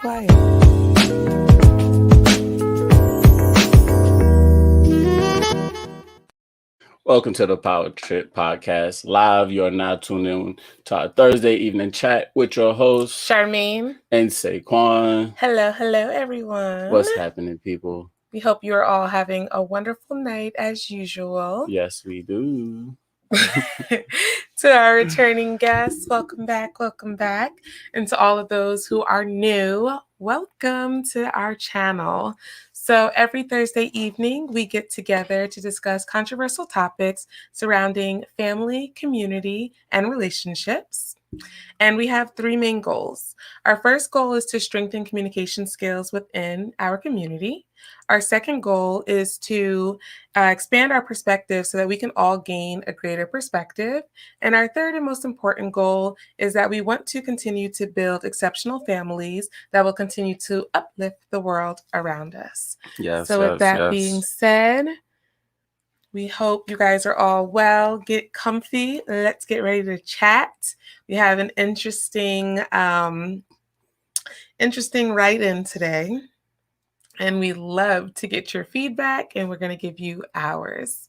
quiet. Welcome to the Powertrip podcast. Live, you are now tuned in to our Thursday evening chat with your host, Charmaine. and Saquon. Hello, everyone. What's happening, people? We hope you are all having a wonderful night as usual. Yes, we do. To our returning guests, welcome back. And to all of those who are new, welcome to our channel. So every Thursday evening, we get together to discuss controversial topics surrounding family, community, and relationships. And we have three main goals. Our first goal is to strengthen communication skills within our community. Our second goal is to expand our perspective so that we can all gain a greater perspective. And our third and most important goal is that we want to continue to build exceptional families that will continue to uplift the world around us. Yes. So with that being said, we hope you guys are all well. Get comfy. Let's get ready to chat. We have an interesting write-in today, and we love to get your feedback, and we're going to give you ours.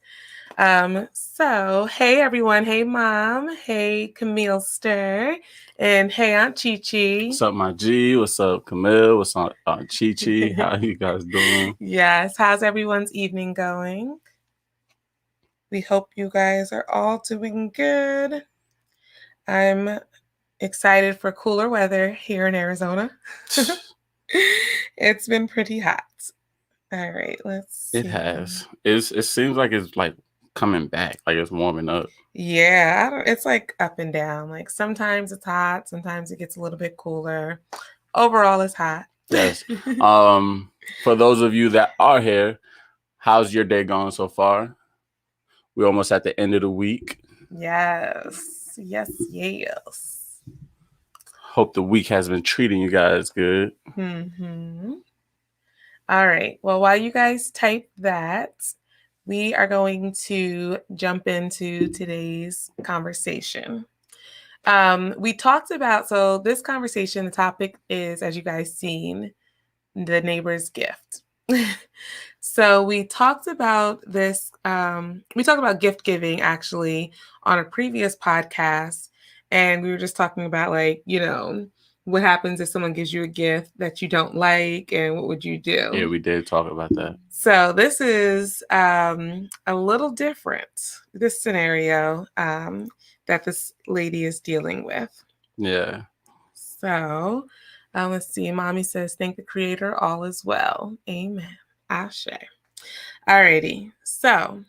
So, hey everyone. Hey Mom. Hey Camille Stir. And hey Aunt Chi Chi. What's up, my G? What's up, Camille? What's up, Aunt Chi Chi? How you guys doing? Yes. How's everyone's evening going? We hope you guys are all doing good. I'm excited for cooler weather here in Arizona. It's been pretty hot. All right, let's see. It has. It seems like it's like coming back, like it's warming up. Yeah, it's like up and down. Like sometimes it's hot, sometimes it gets a little bit cooler. Overall, it's hot. Yes. For those of you that are here, how's your day going so far? We're almost at the end of the week. Yes. Hope the week has been treating you guys good. Mm-hmm. All right. Well, while you guys type that, we are going to jump into today's conversation. We talked about, so this conversation, the topic is, as you guys seen, the neighbor's gift. So we talked about this, we talked about gift giving actually on a previous podcast. And we were just talking about what happens if someone gives you a gift that you don't like and what would you do? Yeah, we did talk about that. So this is a little different, this scenario that this lady is dealing with. Yeah. So let's see. Mommy says, thank the Creator, all is well. Amen. Ashe. Alrighty. So,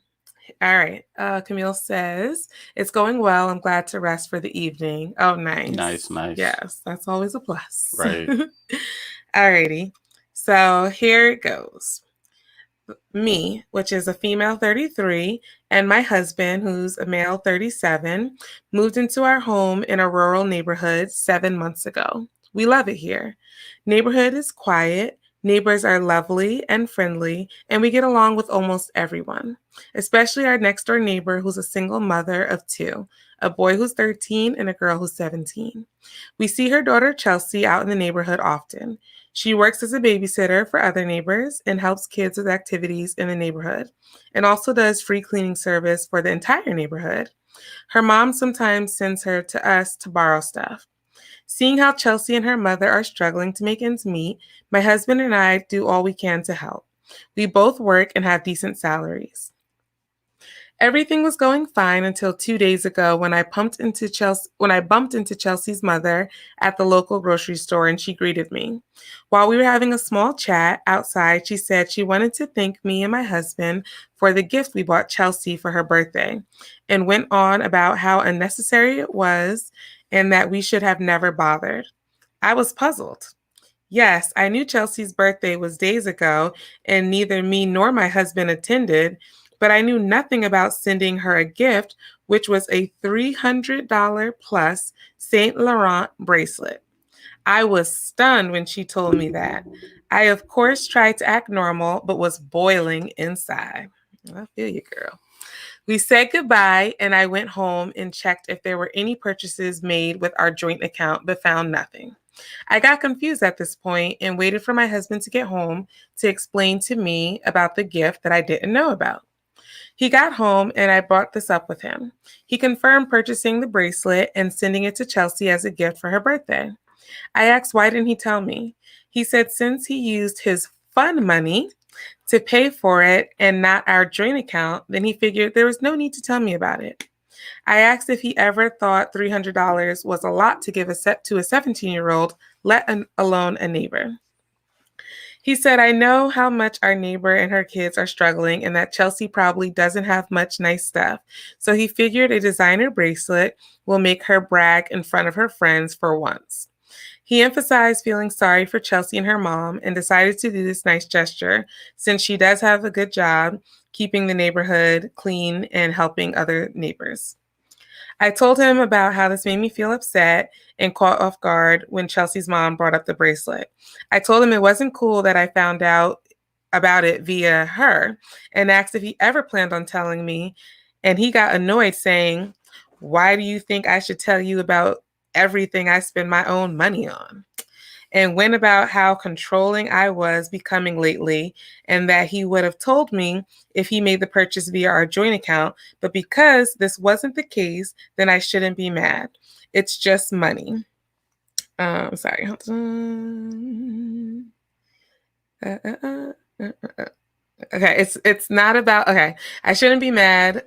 all right. Camille says, it's going well. I'm glad to rest for the evening. Oh, nice. Nice. Yes, that's always a plus. Right. Alrighty. So here it goes. Me, which is a female 33, and my husband, who's a male 37, moved into our home in a rural neighborhood 7 months ago. We love it here. Neighborhood is quiet. Neighbors are lovely and friendly, and we get along with almost everyone, especially our next door neighbor, who's a single mother of two, a boy who's 13 and a girl who's 17. We see her daughter Chelsea out in the neighborhood often. She works as a babysitter for other neighbors and helps kids with activities in the neighborhood, and also does free cleaning service for the entire neighborhood. Her mom sometimes sends her to us to borrow stuff. Seeing how Chelsea and her mother are struggling to make ends meet, my husband and I do all we can to help. We both work and have decent salaries. Everything was going fine until 2 days ago when I bumped into Chelsea's mother at the local grocery store, and she greeted me. While we were having a small chat outside, she said she wanted to thank me and my husband for the gift we bought Chelsea for her birthday, and went on about how unnecessary it was and that we should have never bothered. I was puzzled. Yes, I knew Chelsea's birthday was days ago, and neither me nor my husband attended, but I knew nothing about sending her a gift, which was a $300 plus Saint Laurent bracelet. I was stunned when she told me that. I, of course, tried to act normal, but was boiling inside. I feel you, girl. We said goodbye, and I went home and checked if there were any purchases made with our joint account, but found nothing. I got confused at this point and waited for my husband to get home to explain to me about the gift that I didn't know about. He got home and I brought this up with him. He confirmed purchasing the bracelet and sending it to Chelsea as a gift for her birthday. I asked why didn't he tell me? He said since he used his fun money to pay for it and not our joint account, then he figured there was no need to tell me about it. I asked if he ever thought $300 was a lot to give a set to a 17-year-old, alone a neighbor. He said, I know how much our neighbor and her kids are struggling and that Chelsea probably doesn't have much nice stuff. So he figured a designer bracelet will make her brag in front of her friends for once. He emphasized feeling sorry for Chelsea and her mom and decided to do this nice gesture since she does have a good job keeping the neighborhood clean and helping other neighbors. I told him about how this made me feel upset and caught off guard when Chelsea's mom brought up the bracelet. I told him it wasn't cool that I found out about it via her and asked if he ever planned on telling me. And he got annoyed, saying, why do you think I should tell you about everything I spend my own money on? And went about how controlling I was becoming lately, and that he would have told me if he made the purchase via our joint account. But because this wasn't the case, then I shouldn't be mad. It's just money. Sorry. Hold on. Okay, it's not about okay. I shouldn't be mad.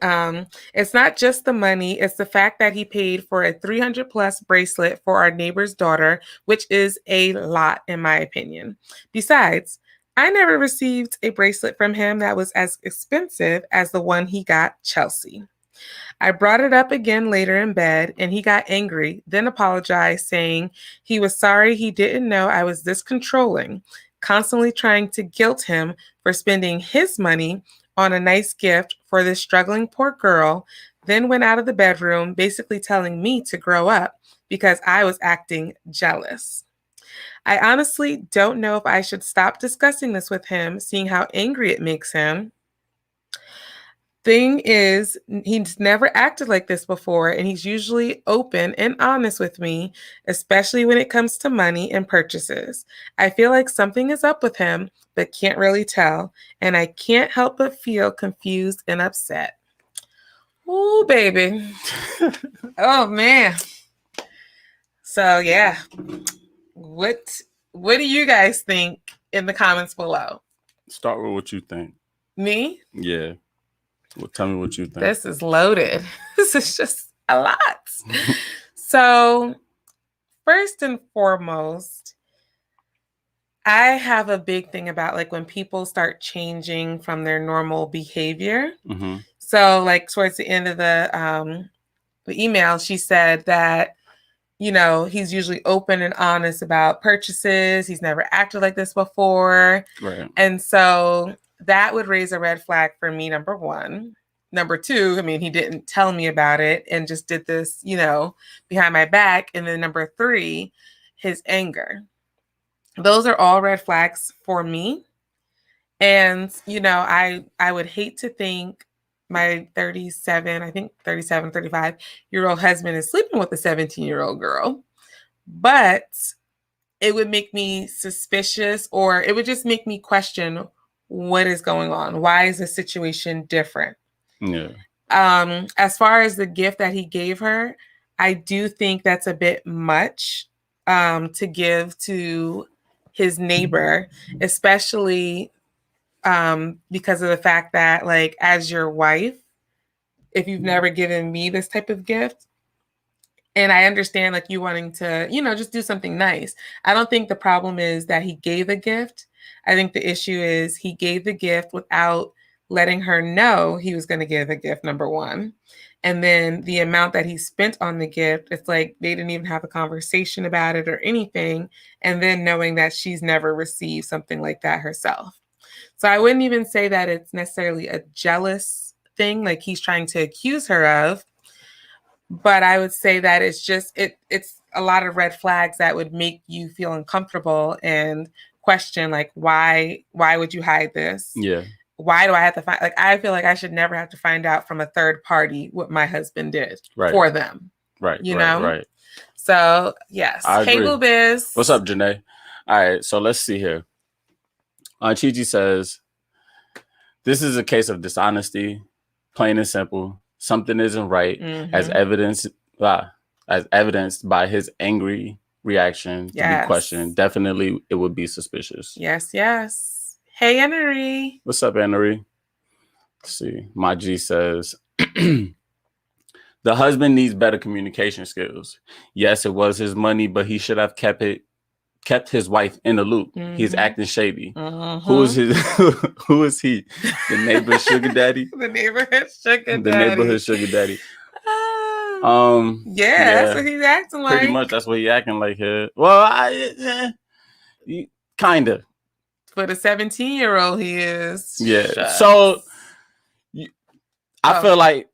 It's not just the money, it's the fact that he paid for a 300 plus bracelet for our neighbor's daughter, which is a lot in my opinion. Besides, I never received a bracelet from him that was as expensive as the one he got Chelsea. I brought it up again later in bed and he got angry, then apologized, saying he was sorry he didn't know I was this controlling, constantly trying to guilt him for spending his money on a nice gift for this struggling poor girl, then went out of the bedroom, basically telling me to grow up because I was acting jealous. I honestly don't know if I should stop discussing this with him, seeing how angry it makes him. Thing is, he's never acted like this before, and he's usually open and honest with me, especially when it comes to money and purchases. I feel like something is up with him, but can't really tell, and I can't help but feel confused and upset. Oh, baby. Oh, man. So, yeah. What do you guys think in the comments below? Start with what you think. Me? Yeah. Well, tell me what you think. This is loaded. This is just a lot. So, first and foremost, I have a big thing about like when people start changing from their normal behavior. Mm-hmm. So, like towards the end of the email, she said that he's usually open and honest about purchases. He's never acted like this before. Right. And so that would raise a red flag for me, number one. Number two, I mean, he didn't tell me about it and just did this, behind my back. And then number three, his anger. Those are all red flags for me. And, I would hate to think my 35-year-old husband is sleeping with a 17-year-old girl. But it would make me suspicious, or it would just make me question what is going on. Why is the situation different? Yeah. As far as the gift that he gave her, I do think that's a bit much to give to his neighbor, especially because of the fact that, like, as your wife, if you've never given me this type of gift, and I understand like you wanting to, just do something nice. I don't think the problem is that he gave a gift. I think the issue is he gave the gift without letting her know he was going to give a gift, number one. And then the amount that he spent on the gift, it's like they didn't even have a conversation about it or anything. And then knowing that she's never received something like that herself. So I wouldn't even say that it's necessarily a jealous thing like he's trying to accuse her of. But I would say that it's just it's a lot of red flags that would make you feel uncomfortable and question like why would you hide this? Yeah. why do I have to find, like, I feel like I should never have to find out from a third party what my husband did for them. Right. You right. know? Right. So, yes. I Hey, agree. Boo Biz. What's up, Janae? All right. So let's see here. Chichi says, this is a case of dishonesty, plain and simple. Something isn't right, as evidenced by his angry reaction to be questioned. Definitely, it would be suspicious. Yes, yes. Hey, Annery. What's up, Annery? Let's see. My G says, the husband needs better communication skills. Yes, it was his money, but he should have kept his wife in the loop. He's acting shady. Who is who is he? The neighbor's sugar daddy? The neighborhood sugar daddy. The neighborhood sugar daddy. Yeah, that's what he's acting like. Pretty much that's what he's acting like here. Well, kind of. For the 17-year-old, he is. Yeah. Shucks. So I feel like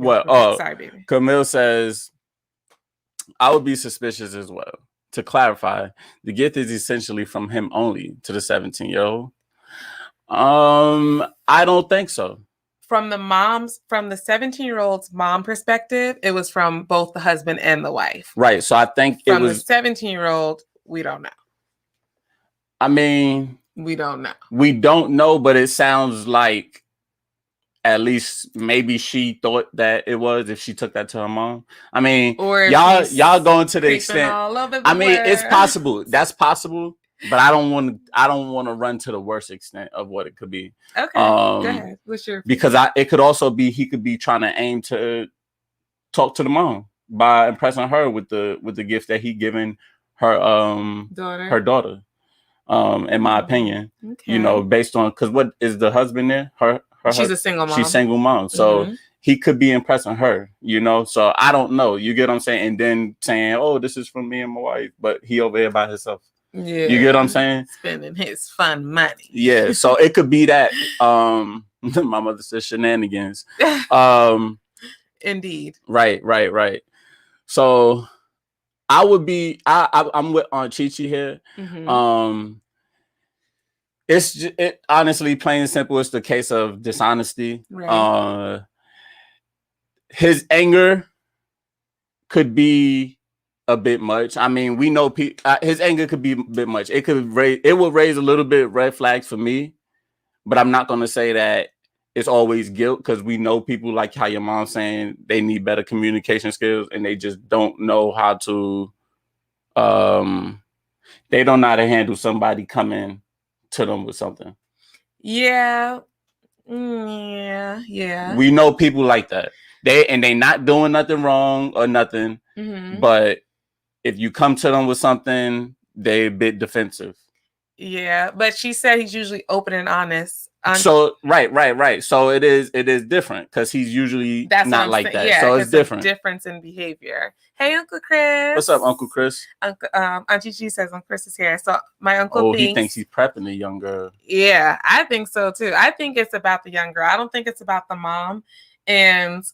sorry, baby. Camille says, I would be suspicious as well. To clarify, the gift is essentially from him only to the 17-year-old. I don't think so. From the 17-year-old's mom perspective, it was from both the husband and the wife. Right. So I think from the 17-year-old, we don't know. I mean, we don't know. We don't know, but it sounds like at least maybe she thought that it was if she took that to her mom. I mean, or y'all going to the extent. I mean, it's possible. That's possible, but I don't want to run to the worst extent of what it could be. Okay, go ahead. What's your because it could also be he could be trying to aim to talk to the mom by impressing her with the gift that he given her daughter. In my opinion, based on because what is the husband there? She's a single mom. She's single mom. So he could be impressing her, So I don't know. You get what I'm saying? And then saying, oh, this is from me and my wife, but he over here by himself. Yeah. You get what I'm saying? Spending his fun money. Yeah. So it could be that. My mother says shenanigans. Indeed. Right. So I would be. I'm with Aunt Chichi here. It honestly, plain and simple, it's the case of dishonesty. Right. His anger could be a bit much. I mean, we know his anger could be a bit much. It will raise a little bit red flags for me, but I'm not going to say that it's always guilt because we know people like how your mom's saying they need better communication skills and they just don't know how to. They don't know how to handle somebody coming to them with something. Yeah. We know people like that. They not doing nothing wrong or nothing. But if you come to them with something, they're a bit defensive. Yeah, but she said he's usually open and honest. So right. So it is different because he's usually not like that. Yeah, so it's different. Difference in behavior. Hey, Uncle Chris. What's up, Uncle Chris? Auntie G says Uncle Chris is here. So my uncle he thinks he's prepping the young girl. Yeah, I think so too. I think it's about the young girl. I don't think it's about the mom, and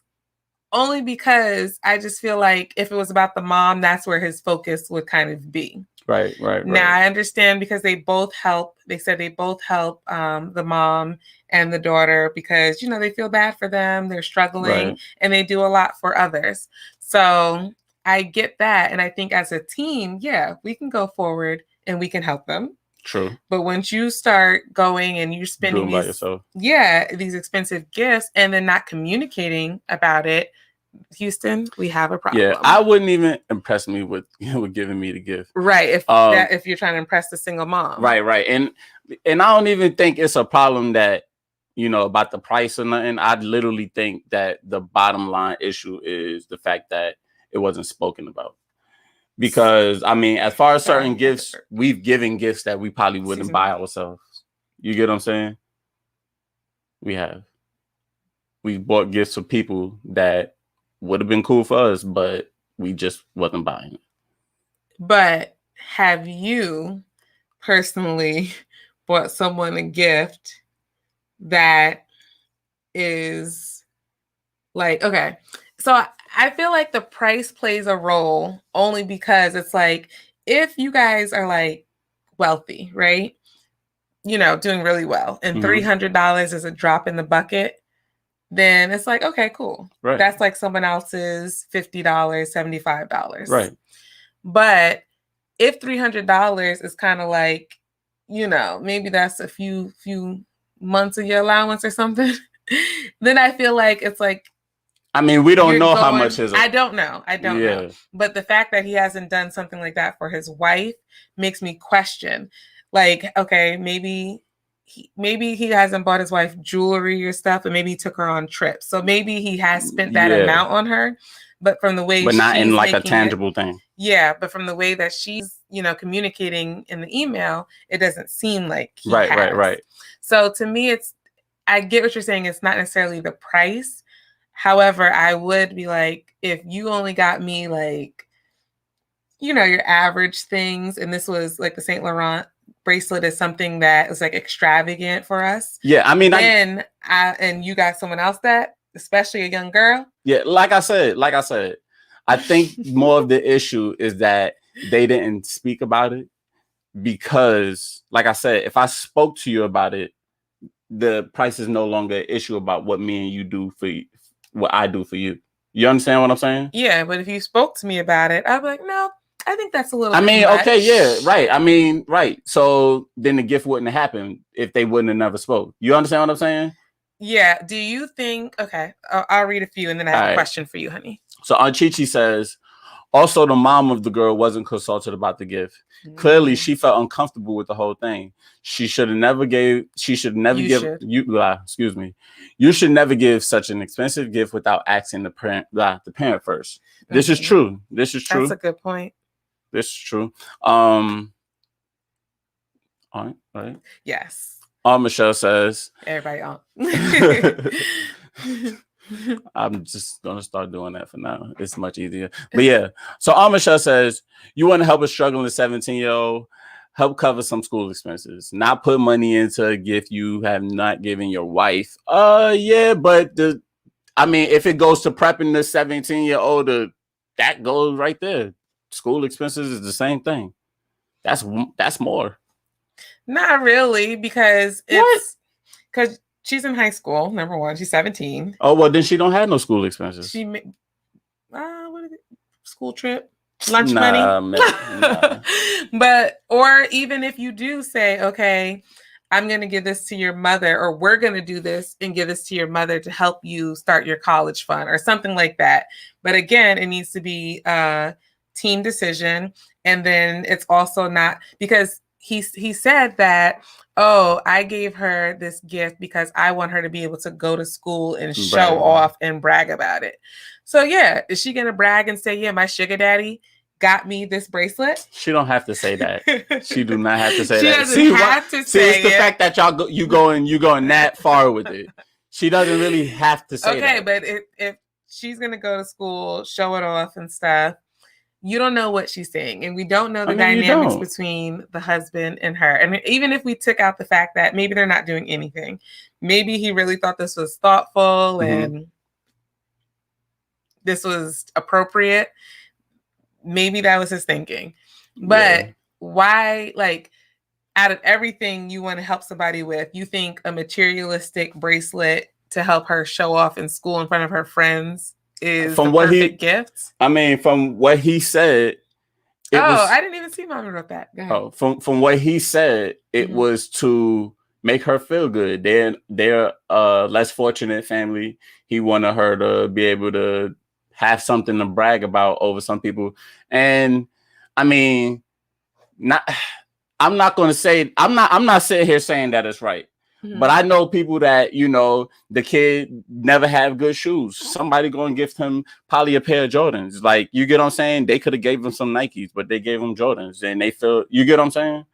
only because I just feel like if it was about the mom, that's where his focus would kind of be. Right. Now I understand because they both help. They said they both help the mom and the daughter because they feel bad for them. They're struggling and they do a lot for others. So I get that, and I think as a team, we can go forward and we can help them. True. But once you start going and you're spending these expensive gifts and then not communicating about it, Houston, we have a problem. Yeah, I wouldn't even impress me with giving me the gift. Right. If you're trying to impress the single mom. Right. And I don't even think it's a problem that, about the price or nothing. I literally think that the bottom line issue is the fact that it wasn't spoken about. Because I mean, as far as certain gifts, we've given gifts that we probably wouldn't buy ourselves. You get what I'm saying? We have. We bought gifts for people that would have been cool for us, but we just wasn't buying it. But have you personally bought someone a gift that is like, okay, so I feel like the price plays a role only because it's like, if you guys are like wealthy, right? doing really well, and Mhm. $300 is a drop in the bucket, then it's like, okay, cool. Right. That's like someone else's $50, $75. Right. But if $300 is kind of like, maybe that's a few months of your allowance or something, then I feel like it's like, I mean, we don't know how much his. I don't know. But the fact that he hasn't done something like that for his wife makes me question, like, okay, maybe he hasn't bought his wife jewelry or stuff, and maybe he took her on trips. So maybe he has spent that amount on her, but from the way but not she's in like a tangible thing. Yeah, but from the way that she's, communicating in the email, it doesn't seem like he has. Right. So to me, I get what you're saying. It's not necessarily the price. However, I would be like, if you only got me like, your average things, and this was like the Saint Laurent bracelet is something that is like extravagant for us. Yeah, I mean, then and you got someone else that, especially a young girl. Yeah, like I said, I think more of the issue is that they didn't speak about it because, like I said, if I spoke to you about it, the price is no longer an issue about what me and you do for you, what I do for you. You understand what I'm saying? Yeah, but if you spoke to me about it, I'd be like, no, I think that's a little. Okay, yeah, right. I mean, right. So then the gift wouldn't have happened if they wouldn't have never spoke. You understand what I'm saying? Yeah. Do you think? Okay, I'll read a few, and then I have a question for you, honey. So Aunt Chichi says, also the mom of the girl wasn't consulted about the gift. Clearly, she felt uncomfortable with the whole thing. You should never give such an expensive gift without asking the parent first. This is true. That's a good point. This is true. All right. Yes. Michelle says, everybody on. I'm just gonna start doing that for now. It's much easier. But yeah. So Michelle says, you want to help a struggling 17-year-old help cover some school expenses, not put money into a gift you have not given your wife. Yeah, but if it goes to prepping the 17-year-old, that goes right there. School expenses is the same thing. That's more. Not really, because because she's in high school. Number one, she's 17. Oh, well, then she don't have no school expenses. What is it? School trip, lunch money. Nah. But, or even if you do say, okay, I'm going to give this to your mother, or we're going to do this and give this to your mother to help you start your college fund or something like that. But again, it needs to be a team decision. And then it's also not, because he said that, oh, I gave her this gift because I want her to be able to go to school and show off and brag about it. So yeah, is she going to brag and say, yeah, my sugar daddy got me this bracelet? She don't have to say that. She do not have to say that. She doesn't have to say it's the fact that you going that far with it. She doesn't really have to say that. Okay, but if she's going to go to school, show it off and stuff, you don't know what she's saying, and we don't know the dynamics between the husband and her. And even if we took out the fact that maybe they're not doing anything, maybe he really thought this was thoughtful and this was appropriate. Maybe that was his thinking. But why, like, out of everything you want to help somebody with, you think a materialistic bracelet to help her show off in school in front of her friends is the perfect gift? I mean, from what he said, I didn't even see Mama wrote that. Go ahead. Oh, from what he said, it was to make her feel good. They're a less fortunate family. He wanted her to be able to have something to brag about over some people. And I mean, I'm not sitting here saying that it's right. But I know people that, the kid never have good shoes. Somebody going to gift him probably a pair of Jordans. Like, you get what I'm saying? They could have gave him some Nikes, but they gave him Jordans. And they feel, you get what I'm saying?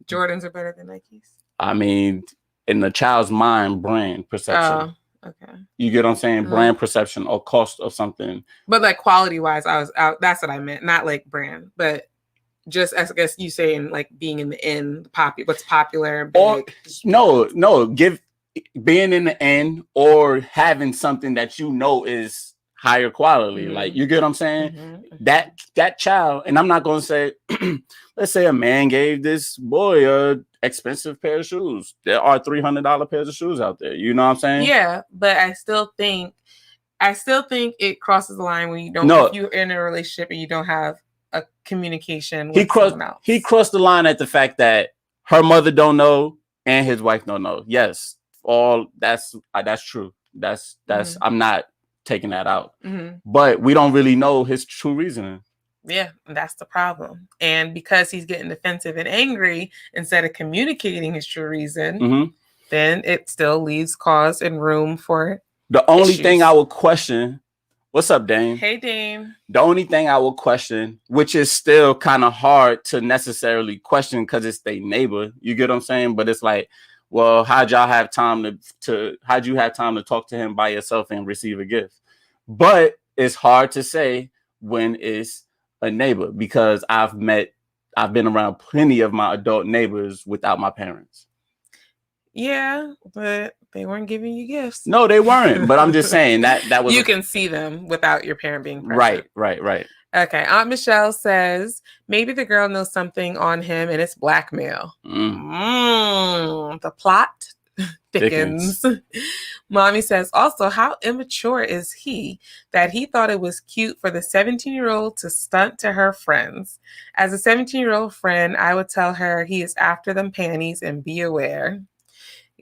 Jordans are better than Nikes. I mean, in the child's mind, brand perception. Okay. You get what I'm saying? Brand perception or cost of something. But like quality wise, that's what I meant. Not like brand, but just, I guess you saying, like, being in the end, what's popular. Big. Or being in the end or having something that is higher quality. Like, you get what I'm saying? That child, and I'm not going to say, let's say a man gave this boy expensive pair of shoes. There are $300 pairs of shoes out there. You know what I'm saying? Yeah, but I still think it crosses the line when you don't. No. If you're in a relationship and you don't have a communication with someone else. He crossed the line at the fact that her mother don't know and his wife don't know. Yes, that's true. That's I'm not taking that out. But we don't really know his true reasoning. Yeah, that's the problem. And because he's getting defensive and angry instead of communicating his true reason, then it still leaves cause and room for the only thing I would question. What's up, Dame? Hey, Dame. The only thing I will question, which is still kind of hard to necessarily question because it's their neighbor. You get what I'm saying? But it's like, well, how'd you have time to talk to him by yourself and receive a gift? But it's hard to say when it's a neighbor because I've been around plenty of my adult neighbors without my parents. Yeah, but they weren't giving you gifts. No, they weren't. But I'm just saying that was. You can see them without your parent being present. Right. Okay. Aunt Michelle says maybe the girl knows something on him and it's blackmail. The plot thickens. Mommy says also, how immature is he that he thought it was cute for the 17-year-old to stunt to her friends? As a 17-year-old friend, I would tell her he is after them panties and be aware.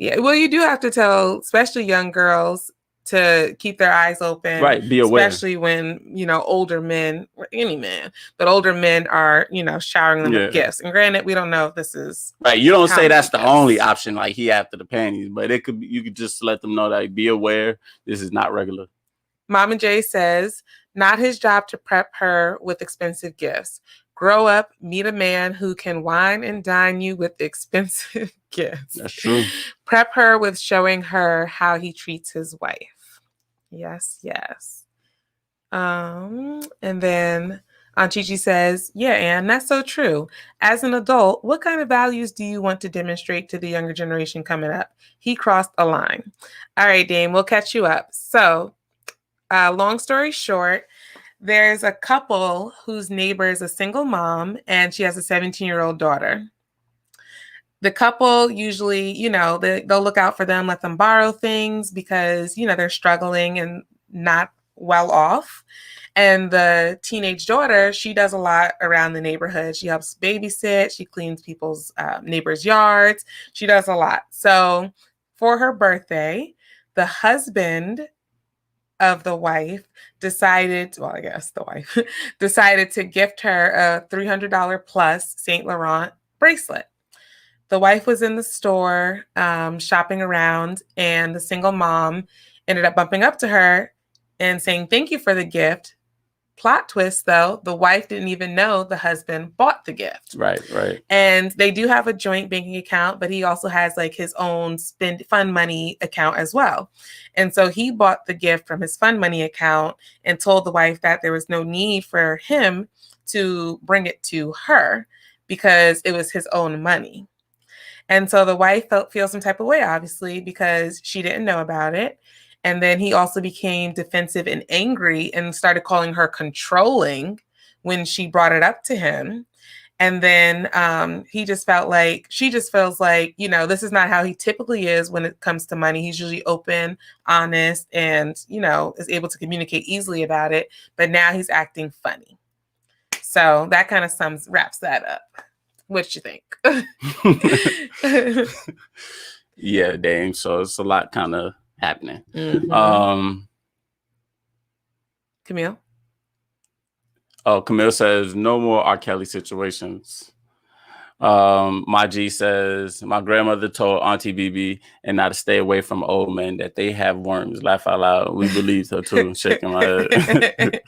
Yeah, well, you do have to tell, especially young girls, to keep their eyes open. Right, be aware. Especially when, older men, or any man, but older men are, showering them with gifts. And granted, we don't know if this is... Right, you don't say that's the only option, like he after the panties, but you could just let them know that be aware, this is not regular. Mama J says, not his job to prep her with expensive gifts. Grow up, meet a man who can wine and dine you with expensive gifts. That's true. Prep her with showing her how he treats his wife. Yes. And then Aunt Chichi says, yeah, Anne, that's so true. As an adult, what kind of values do you want to demonstrate to the younger generation coming up? He crossed a line. All right, Dame, we'll catch you up. So, long story short, there's a couple whose neighbor is a single mom and she has a 17-year-old daughter. The couple usually, they'll look out for them, let them borrow things because, they're struggling and not well off. And the teenage daughter, she does a lot around the neighborhood. She helps babysit. She cleans people's neighbors' yards. She does a lot. So for her birthday, the husband of the wife decided to gift her a $300 plus Saint Laurent bracelet. The wife was in the store shopping around, and the single mom ended up bumping up to her and saying, thank you for the gift. Plot twist, though, the wife didn't even know the husband bought the gift. Right. And they do have a joint banking account, but he also has like his own fund money account as well. And so he bought the gift from his fund money account and told the wife that there was no need for him to bring it to her because it was his own money. And so the wife feels some type of way, obviously, because she didn't know about it. And then he also became defensive and angry and started calling her controlling when she brought it up to him. And then she just feels like, this is not how he typically is when it comes to money. He's usually open, honest, and, is able to communicate easily about it. But now he's acting funny. So that kind of wraps that up. What you think? Yeah, Dame. So it's a lot kind of happening. Camille? Oh, Camille says no more R. Kelly situations. My G says my grandmother told Auntie BB and not to stay away from old men that they have worms. Laugh out loud. We believed her too. Shaking my head.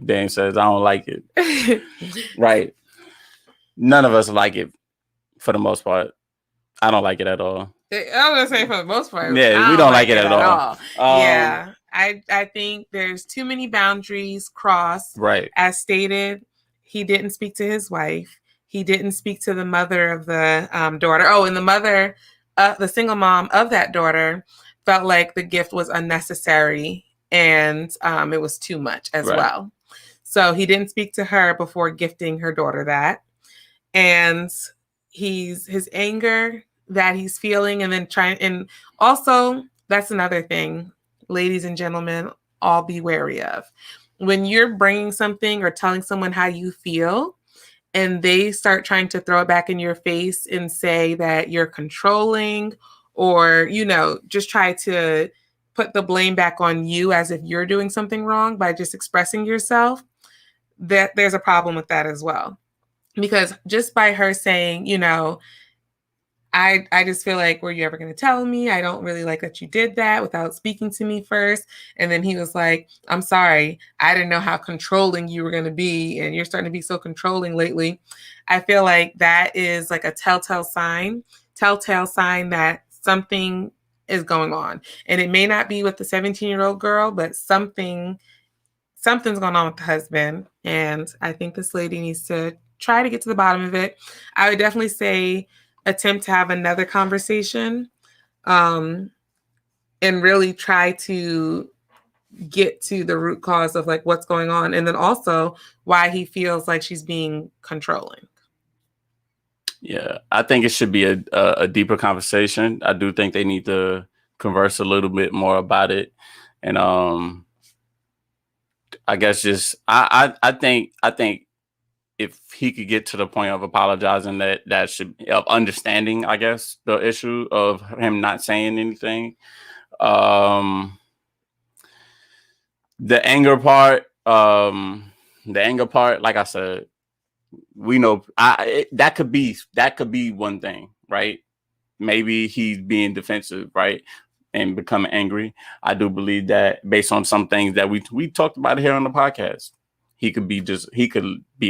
Dame says I don't like it. Right. None of us like it for the most part. I don't like it at all. I'm gonna say for the most part. Yeah, we don't like it at all. Yeah. I think there's too many boundaries crossed. Right. As stated, he didn't speak to his wife. He didn't speak to the mother of the daughter. Oh, and the mother, the single mom of that daughter, felt like the gift was unnecessary and it was too much as well. So he didn't speak to her before gifting her daughter that. and his anger that he's feeling, and then and also that's another thing, ladies and gentlemen, all be wary of. When you're bringing something or telling someone how you feel, and they start trying to throw it back in your face and say that you're controlling, or, just try to put the blame back on you as if you're doing something wrong by just expressing yourself, that there's a problem with that as well. Because just by her saying, I just feel like, were you ever going to tell me? I don't really like that you did that without speaking to me first. And then he was like, I'm sorry. I didn't know how controlling you were going to be. And you're starting to be so controlling lately. I feel like that is like a telltale sign that something is going on. And it may not be with the 17-year-old girl, but something's going on with the husband. And I think this lady needs to try to get to the bottom of it. I would definitely say attempt to have another conversation, and really try to get to the root cause of like what's going on, and then also why he feels like she's being controlling. Yeah, I think it should be a deeper conversation. I do think they need to converse a little bit more about it, and I guess just I think if he could get to the point of apologizing, that should, of understanding, I guess, the issue of him not saying anything. The anger part, like I said, we know that could be one thing, right? Maybe he's being defensive, right? And becoming angry. I do believe that based on some things that we talked about here on the podcast. He could be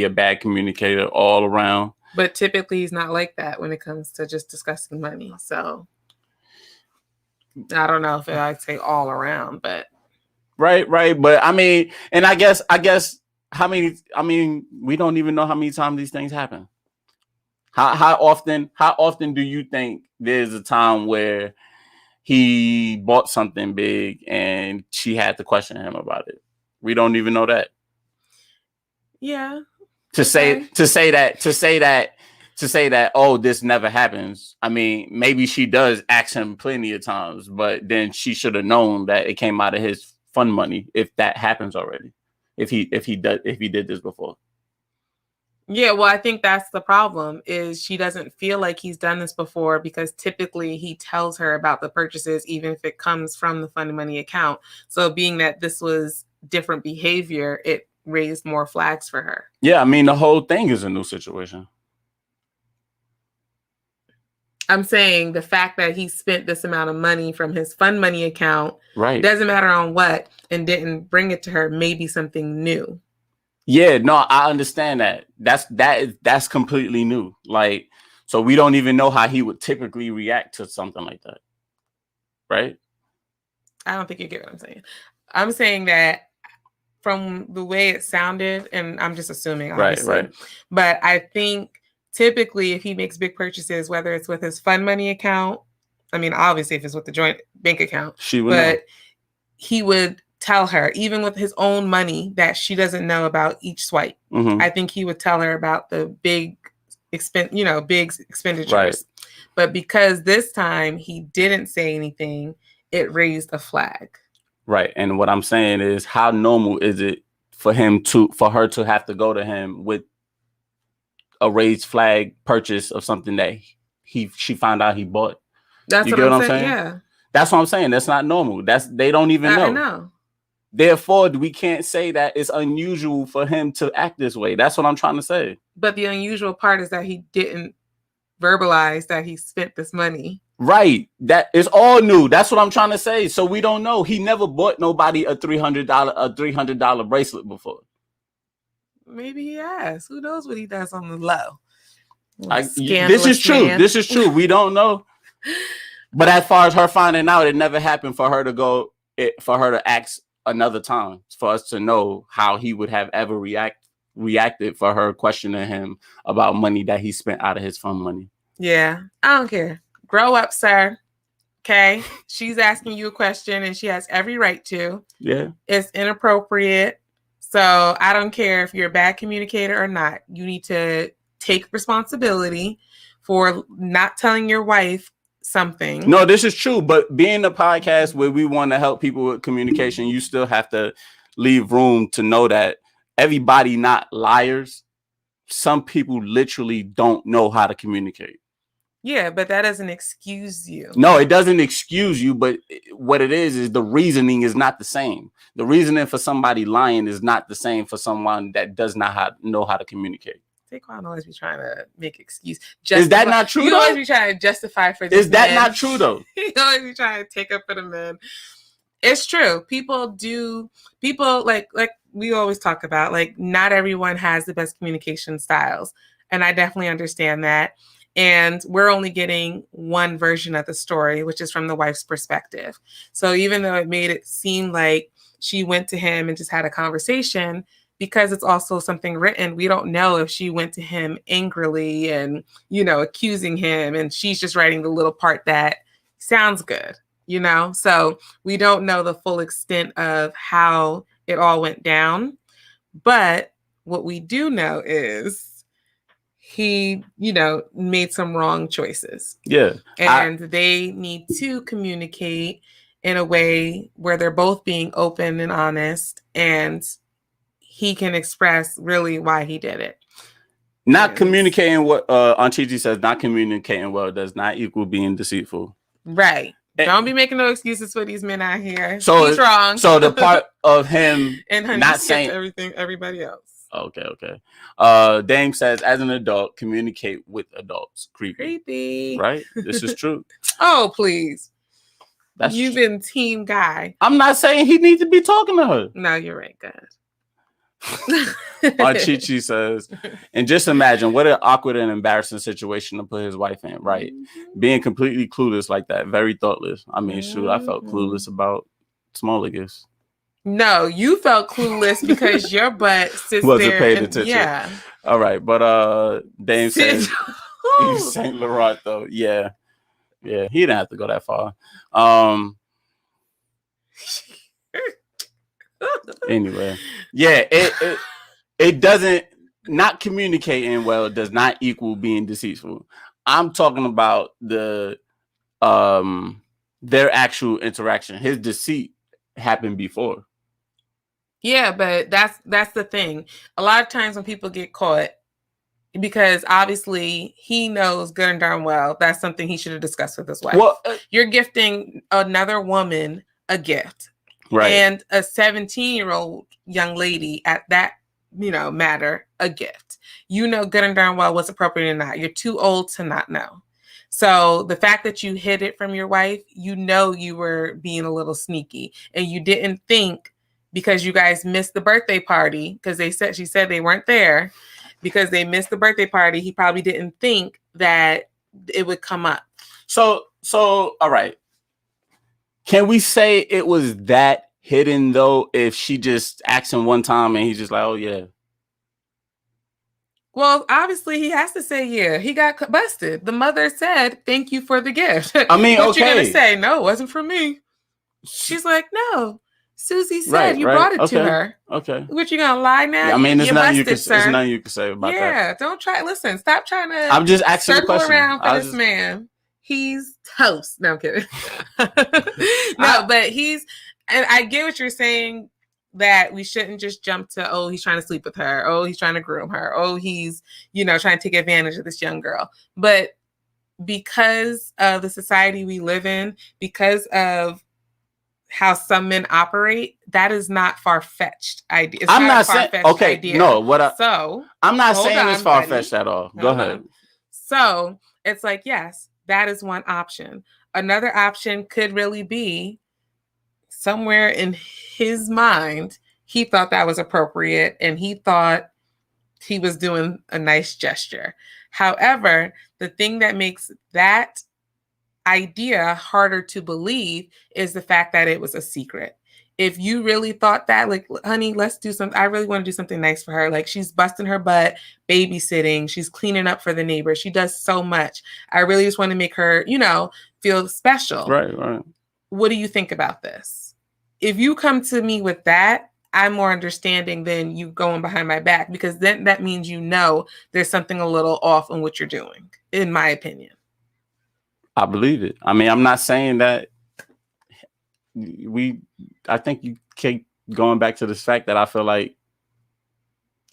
a bad communicator all around. But typically he's not like that when it comes to just discussing money. So I don't know if I'd say all around, but right. But I mean, and I guess we don't even know how many times these things happen. How often do you think there's a time where he bought something big and she had to question him about it? We don't even know that. Yeah. To say that, oh, this never happens. I mean, maybe she does ask him plenty of times, but then she should have known that it came out of his fund money if that happens already. If he did this before. Yeah, well, I think that's the problem, is she doesn't feel like he's done this before, because typically he tells her about the purchases, even if it comes from the fund money account. So being that this was different behavior, it raised more flags for her. Yeah, I mean, the whole thing is a new situation. I'm saying the fact that he spent this amount of money from his fund money account, right, doesn't matter on what, and didn't bring it to her, maybe something new. Yeah, no, I understand that. That's completely new. Like, so we don't even know how he would typically react to something like that. Right? I don't think you get what I'm saying. I'm saying that from the way it sounded, and I'm just assuming, obviously, right. But I think typically if he makes big purchases, whether it's with his fund money account, I mean, obviously if it's with the joint bank account, she would know. He would tell her, even with his own money that she doesn't know about each swipe. Mm-hmm. I think he would tell her about the big expenditures. Right. But because this time he didn't say anything, it raised a flag. Right. And what I'm saying is, how normal is it for her to have to go to him with a raised flag purchase of something that she found out he bought? That's you what get I'm what I'm saying? Yeah. That's what I'm saying. That's not normal. They don't even know. I know. Therefore, we can't say that it's unusual for him to act this way. That's what I'm trying to say. But the unusual part is that he didn't verbalize that he spent this money. Right. That is all new. That's what I'm trying to say. So we don't know. He never bought nobody a $300 bracelet before. Maybe he has. Who knows what he does on the low? This is true. Man. This is true. We don't know. But as far as her finding out, it never happened for her to ask another time for us to know how he would have ever reacted for her questioning him about money that he spent out of his fund money. Yeah, I don't care. Grow up, sir. Okay, she's asking you a question and she has every right to. Yeah, it's inappropriate. So I don't care if you're a bad communicator or not. You need to take responsibility for not telling your wife something. No, this is true. But being a podcast where we want to help people with communication, you still have to leave room to know that everybody not liars. Some people literally don't know how to communicate. Yeah, but that doesn't excuse you. No, it doesn't excuse you, but what it is the reasoning is not the same. The reasoning for somebody lying is not the same for someone that does not know how to communicate. Taquan always be trying to make excuse. Is that not true? You always be trying to justify for this. Is that not true though? You always be trying to take up for the men. It's true. People like we always talk about, like, not everyone has the best communication styles. And I definitely understand that. And we're only getting one version of the story, which is from the wife's perspective. So even though it made it seem like she went to him and just had a conversation, because it's also something written, we don't know if she went to him angrily and, accusing him, and she's just writing the little part that sounds good, So we don't know the full extent of how it all went down. But what we do know is he, made some wrong choices. Yeah. And they need to communicate in a way where they're both being open and honest, and he can express really why he did it. Not communicating what Aunt Chichi says, not communicating well does not equal being deceitful. Right. Don't be making no excuses for these men out here. So he's wrong. So the part of him and not saying everybody else. Okay. Dame says, as an adult, communicate with adults. Creepy. Right? This is true. Oh, please. You've been team guy. I'm not saying he needs to be talking to her. No, you're right, guys. Aunt Chichi says, and just imagine what an awkward and embarrassing situation to put his wife in, right? Being completely clueless like that, very thoughtless. I mean, shoot, I felt clueless about smaller gifts. No, you felt clueless because your butt sits wasn't there paying and, attention. Yeah. All right, but Dame says he's Saint Laurent though. Yeah, he didn't have to go that far. Anyway, yeah, it doesn't, not communicating well does not equal being deceitful. I'm talking about their actual interaction. His deceit happened before. Yeah, but that's the thing. A lot of times when people get caught, because obviously he knows good and darn well that's something he should have discussed with his wife. Well, you're gifting another woman a gift. Right. And a 17-year-old young lady at that, matter, a gift. You know good and darn well what's appropriate or not. You're too old to not know. So the fact that you hid it from your wife, you were being a little sneaky, and you didn't think, because you guys missed the birthday party, because she said they weren't there because they missed the birthday party. He probably didn't think that it would come up. So all right. Can we say it was that hidden though, if she just asked him one time and he's just like, oh yeah? Well, obviously he has to say yeah. He got busted. The mother said, thank you for the gift. I mean, what okay. You're going to say, no, it wasn't for me. She's like, no. Susie said you brought it to her. Okay. What, you going to lie now? Yeah, I mean, there's nothing you can say about that. Yeah, don't try. Listen, stop trying to I'm just asking circle the question. around for this man. He's toast. No, I'm kidding. But he's, and I get what you're saying, that we shouldn't just jump to, oh, he's trying to sleep with her. Oh, he's trying to groom her. Oh, he's, trying to take advantage of this young girl. But because of the society we live in, because of how some men operate, that is not far-fetched idea. I'm not saying, okay, idea. No, I'm not saying it's far-fetched at all. Go ahead. So it's like, yes, that is one option. Another option could really be, somewhere in his mind, he thought that was appropriate and he thought he was doing a nice gesture. However, the thing that makes that idea harder to believe is the fact that it was a secret. If you really thought that, like, honey, let's do something. I really want to do something nice for her. Like, she's busting her butt, babysitting. She's cleaning up for the neighbors. She does so much. I really just want to make her, feel special. Right. What do you think about this? If you come to me with that, I'm more understanding than you going behind my back, because then that means there's something a little off in what you're doing, in my opinion. I believe it. I mean, I'm not saying that I think you keep going back to this fact that I feel like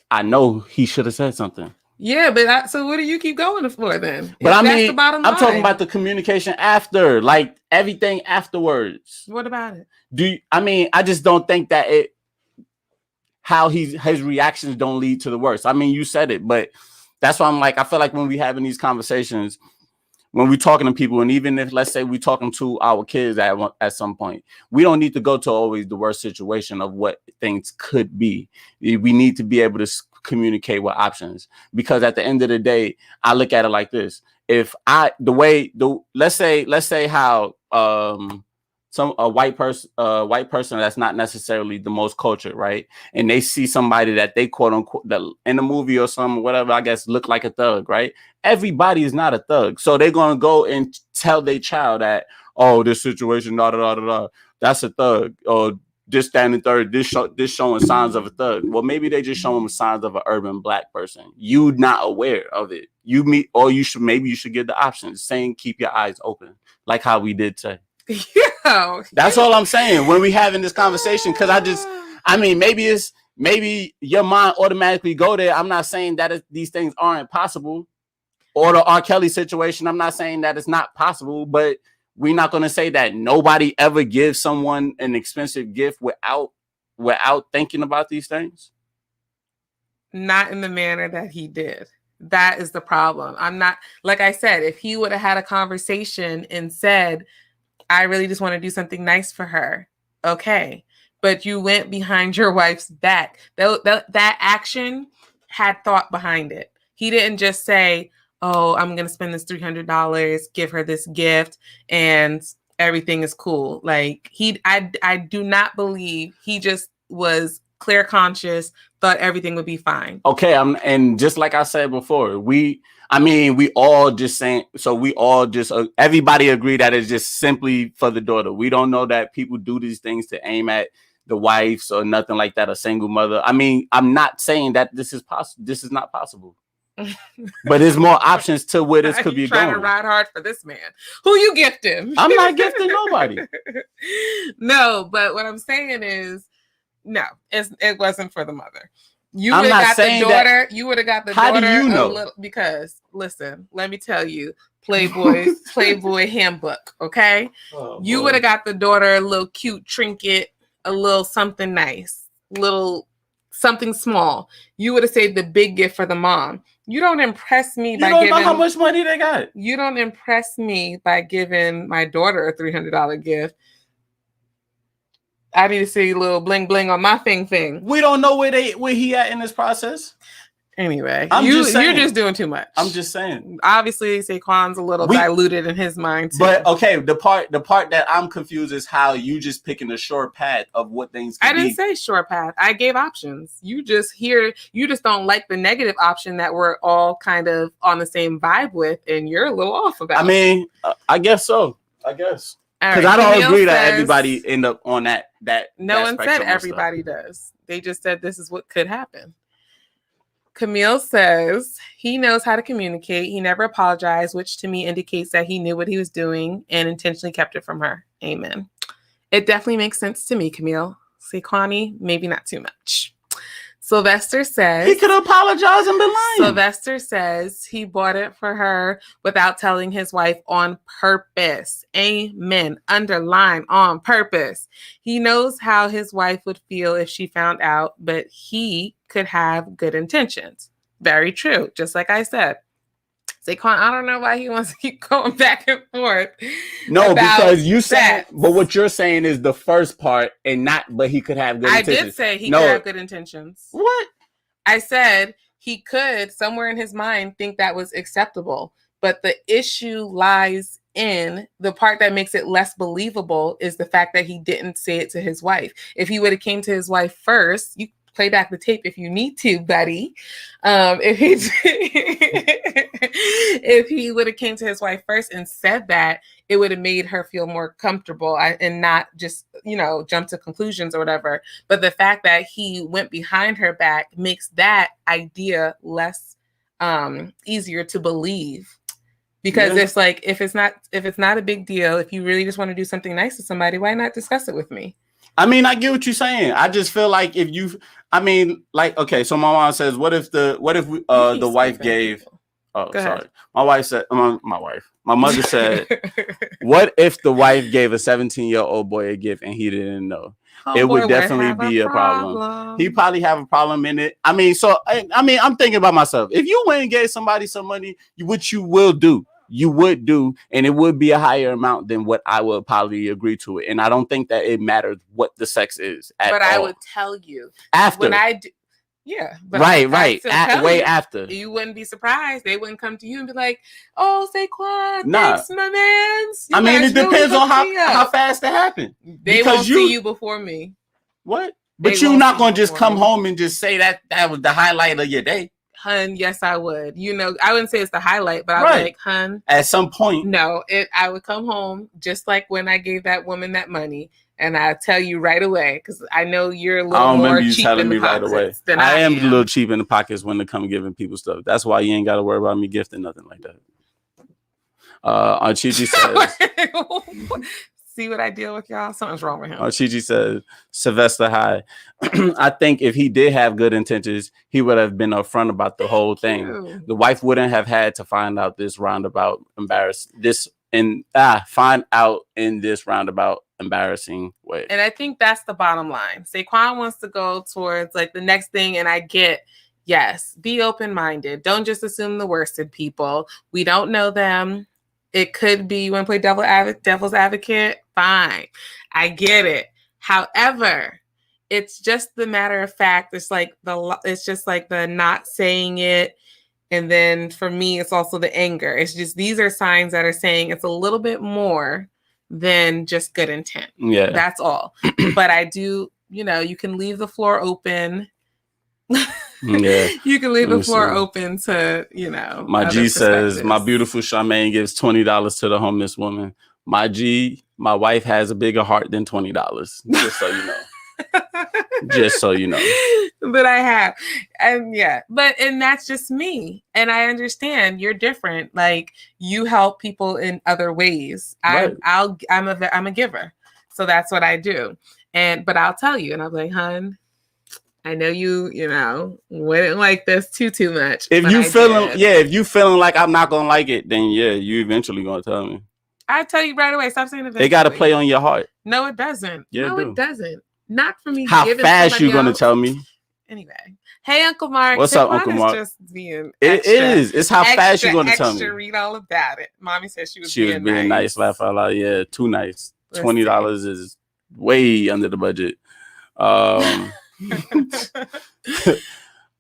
I know he should have said something. Yeah, but so what do you keep going for then? But If I that's mean, the bottom I'm line. talking about the communication after, like everything afterwards. What about it? I just don't think that his reactions don't lead to the worst. I mean, you said it, but that's why I'm like, I feel like when we having these conversations, when we're talking to people, and even if, let's say, we're talking to our kids at some point, we don't need to go to always the worst situation of what things could be. We need to be able to communicate with options, because at the end of the day, I look at it like this. If let's say how a white person that's not necessarily the most cultured, right? And they see somebody that they quote unquote that in a movie or something, whatever, I guess, look like a thug, right? Everybody is not a thug. So they're gonna go and tell their child that, oh, this situation, that's a thug, or this, that, and third, this showing signs of a thug. Well, maybe they just showing signs of an urban Black person. You not aware of it. Maybe you should give the options, saying keep your eyes open, like how we did today. Yeah, that's all I'm saying when we having this conversation, because maybe your mind automatically go there. I'm not saying that these things aren't possible, or the R. Kelly situation. I'm not saying that it's not possible, but we're not going to say that nobody ever gives someone an expensive gift without thinking about these things. Not in the manner that he did. That is the problem. I'm not, like I said, if he would have had a conversation and said, I really just want to do something nice for her. Okay. But you went behind your wife's back. That action had thought behind it. He didn't just say, oh, I'm going to spend this $300, give her this gift, and everything is cool. Like I do not believe he just was clear conscious, thought everything would be fine. Okay. And just like I said before, we all just saying, so we all just, everybody agree that it's just simply for the daughter. We don't know that people do these things to aim at the wives or nothing like that, a single mother. I mean, I'm not saying that this is possible. This is not possible. But there's more options to where this could be trying going. To ride hard for this man. Who you gifting? I'm not gifting nobody. No, but what I'm saying is, no, it wasn't for the mother. You would have got the daughter. You would have got the daughter. How do you know? Because listen, let me tell you, Playboy handbook. Okay, you would have got the daughter a little cute trinket, a little something nice, little something small. You would have saved the big gift for the mom. You don't impress me by giving. You don't know how much money they got. You don't impress me by giving my daughter a $300 gift. I need to see a little bling bling on my thing. We don't know where he at in this process. Anyway, you're just doing too much. I'm just saying. Obviously, Saquon's a little diluted in his mind too. But okay, the part that I'm confused is how you just picking a short path of what things can be. I didn't say short path. I gave options. You just don't like the negative option that we're all kind of on the same vibe with, and you're a little off about. I mean, I guess so. I guess. Because I don't agree that everybody end up on that. No one said everybody does. They just said this is what could happen. Camille says he knows how to communicate. He never apologized, which to me indicates that he knew what he was doing and intentionally kept it from her. Amen. It definitely makes sense to me, Camille. Saquani, maybe not too much. Sylvester says he could apologize and been lying. Sylvester says he bought it for her without telling his wife on purpose. Amen. Underline on purpose. He knows how his wife would feel if she found out, but he could have good intentions. Very true. Just like I said. Saquon, I don't know why he wants to keep going back and forth. No, because you said, but what you're saying is the first part, but he could have good intentions. I did say he could have good intentions. What? I said he could, somewhere in his mind, think that was acceptable. But the issue lies in the part that makes it less believable is the fact that he didn't say it to his wife. If he would have came to his wife first, you play back the tape if you need to, buddy. If he if he would have came to his wife first and said that, it would have made her feel more comfortable and not just, jump to conclusions or whatever. But the fact that he went behind her back makes that idea less easier to believe. Because it's like, if it's not a big deal, if you really just want to do something nice to somebody, why not discuss it with me? I mean, I get what you're saying. I just feel like okay, so my mom says, what if the wife gave people. Oh, sorry. My mother said, what if the wife gave a 17-year-old boy a gift and he didn't know? It would definitely be a problem. He probably have a problem in it. I mean, I'm thinking about myself. If you went and gave somebody some money, which you would do, and it would be a higher amount than what I would probably agree to it. And I don't think that it matters what the sex is at all. I would tell you after when I do. Yeah, but right. Way after. You wouldn't be surprised. They wouldn't come to you and be like, "Oh, Saquon, thanks, my mans." I mean, it depends on how fast it happened. They won't see you before me. What? But you're not gonna just come home and just say that was the highlight of your day. Hun, yes, I would. I wouldn't say it's the highlight, but I would be like, hun. At some point. No, I would come home just like when I gave that woman that money. And I tell you right away, because I know you're a little more cheap in the pockets than I am. I am a little cheap in the pockets when it comes to giving people stuff. That's why you ain't got to worry about me gifting nothing like that. Chichi says, see what I deal with, y'all? Something's wrong with him. Chichi says, Sylvester High. I think if he did have good intentions, he would have been upfront about the whole thing. The wife wouldn't have had to find out this roundabout embarrassing way. And I think that's the bottom line. Saquon wants to go towards like the next thing, and I get, yes, be open-minded. Don't just assume the worst in people. We don't know them. It could be you want to play devil's advocate. Fine, I get it. However, it's just the matter of fact. It's just like the not saying it. And then for me, it's also the anger. It's just, these are signs that are saying it's a little bit more than just good intent. Yeah. That's all. But I do, you can leave the floor open. Yeah. You can leave the floor open to, My G says, my beautiful Charmaine gives $20 to the homeless woman. My G, my wife has a bigger heart than $20. Just so you know. Just so you know. But I have. And and that's just me. And I understand you're different. Like, you help people in other ways. Right. I'm a giver. So that's what I do. But I'll tell you, and I'll be like, hun, I know you wouldn't like this too much. If you feeling like I'm not gonna like it, then you eventually gonna tell me. I tell you right away. Stop saying eventually. It gotta play on your heart. No, it doesn't. Yeah, it doesn't. Not for me. How fast you gonna tell me? Anyway, hey, Uncle Mark. What's up, Uncle Mark? Just being extra, it is. It's how fast you gonna tell me. Read all about it. Mommy said she was being nice. Laugh out loud. Yeah, too nice. $20 is way under the budget. My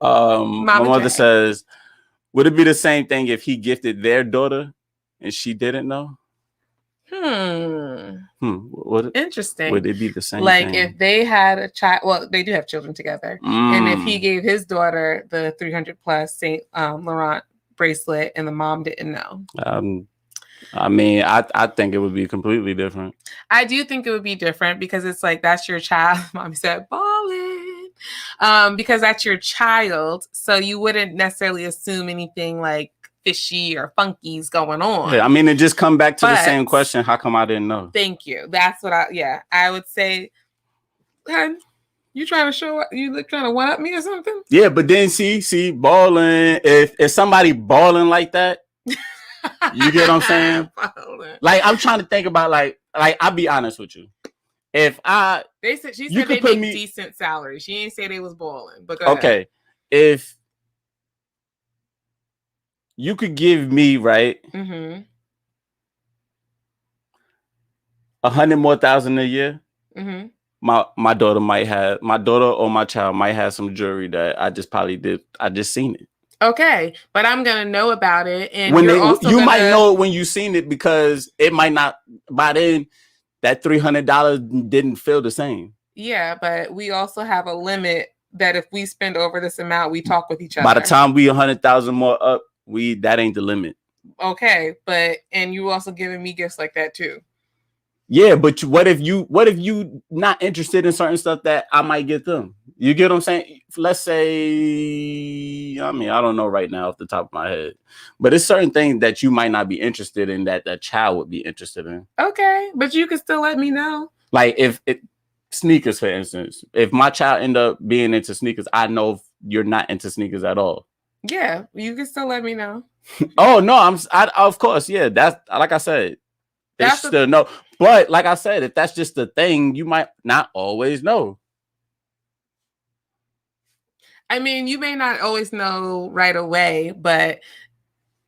mother says, would it be the same thing if he gifted their daughter and she didn't know? Interesting. Would it be the same like thing? If they had a child, well, they do have children together, and if he gave his daughter the 300 plus Saint Laurent bracelet and the mom didn't know? I mean, I think it would be completely different. I do think it would be different because it's like, that's your child. Mommy said ballin'. Because that's your child, so you wouldn't necessarily assume anything like fishy or funky's going on. Yeah, I mean, it just come back to the same question. How come I didn't know? Thank you. That's what I would say. Hun, you trying to one up me or something? Yeah, but then see, balling. If somebody balling like that, you get what I'm saying? Like, I'm trying to think about like I'll be honest with you. If she said they make decent salary. She didn't say they was balling. But go ahead. If you could give me $100,000 more a year, my daughter or my child might have some jewelry that I just seen it. Okay, but I'm gonna know about it, and you might know it when you seen it, because it might not by then. That $300 didn't feel the same. Yeah, but we also have a limit that if we spend over this amount, we talk with each other. By the time we 100,000 more up, that ain't the limit. Okay, and you also giving me gifts like that too. Yeah, but what if you not interested in certain stuff that I might get them? You get what I'm saying? Let's say, I mean, I don't know right now off the top of my head, but it's certain things that you might not be interested in that the child would be interested in. Okay, but you can still let me know. Like if sneakers, for instance, if my child end up being into sneakers, I know you're not into sneakers at all. Yeah, you can still let me know. Oh no, of course, yeah. That's like I said. They still know. But like I said, if that's just the thing, you might not always know. I mean, you may not always know right away, but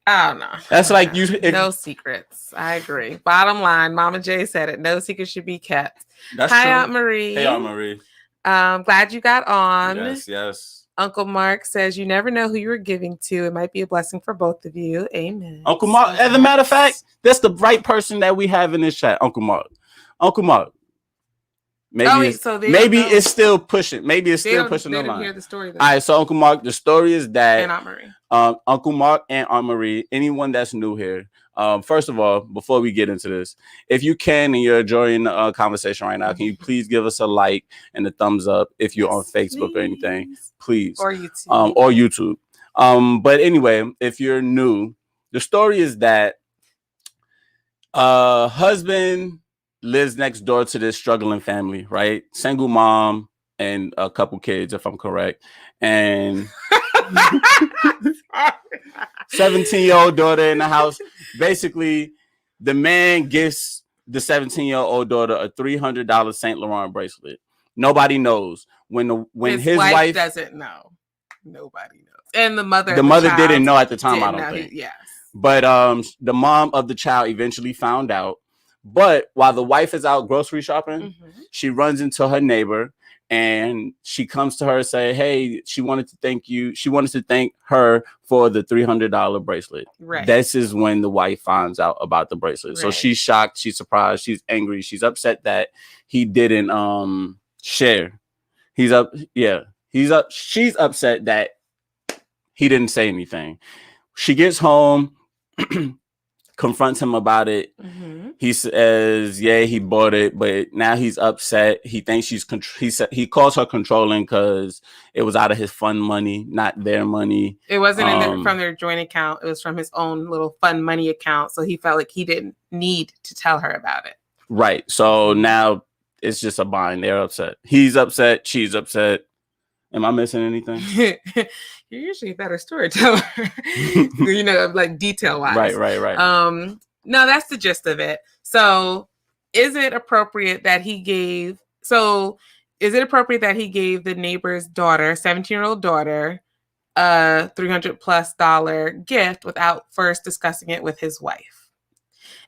I don't know. That's like no secrets. I agree. Bottom line, Mama J said it. No secrets should be kept. That's Hi, true. Aunt Marie. Hey, Aunt Marie. Glad you got on. Yes. Uncle Mark says you never know who you were giving to. It might be a blessing for both of you. Amen. Uncle Mark, as a matter of fact, that's the right person that we have in this chat. Uncle Mark. Maybe it's still pushing. Maybe it's still pushing the line. They didn't hear the story. All right, so Uncle Mark, the story is that and Aunt Marie. Uncle Mark and Aunt Marie, anyone that's new here, first of all, before we get into this, if you can and you're enjoying the conversation right now, can you please give us a like and a thumbs up if you're on Facebook or anything, please, or YouTube, but anyway, if you're new, the story is that husband lives next door to this struggling family, right? Single mom and a couple kids, if I'm correct, and 17-year-old daughter in the house. Basically, the man gifts the 17-year-old daughter a $300 Saint Laurent bracelet. Nobody knows when his wife doesn't know. Nobody knows, and the mother didn't know at the time. I don't think. Yes, but the mom of the child eventually found out. But while the wife is out grocery shopping, she runs into her neighbor. And she comes to her and say, hey, she wanted to thank you. She wanted to thank her for the $300 bracelet. Right. This is when the wife finds out about the bracelet. Right. So she's shocked. She's surprised. She's angry. She's upset that he didn't share. She's upset that he didn't say anything. She gets home, confronts him about it. He says, yeah, he bought it, but now he's upset. He thinks he calls her controlling because it was out of his fun money, not their money. It wasn't from their joint account. It was from his own little fun money account. So he felt like he didn't need to tell her about it. Right. So now it's just a bind. They're upset. He's upset. She's upset. Am I missing anything? You're usually a better storyteller, like detail wise. Right. No, that's the gist of it. So is it appropriate that he gave the neighbor's daughter, 17-year-old daughter, a $300+ gift without first discussing it with his wife?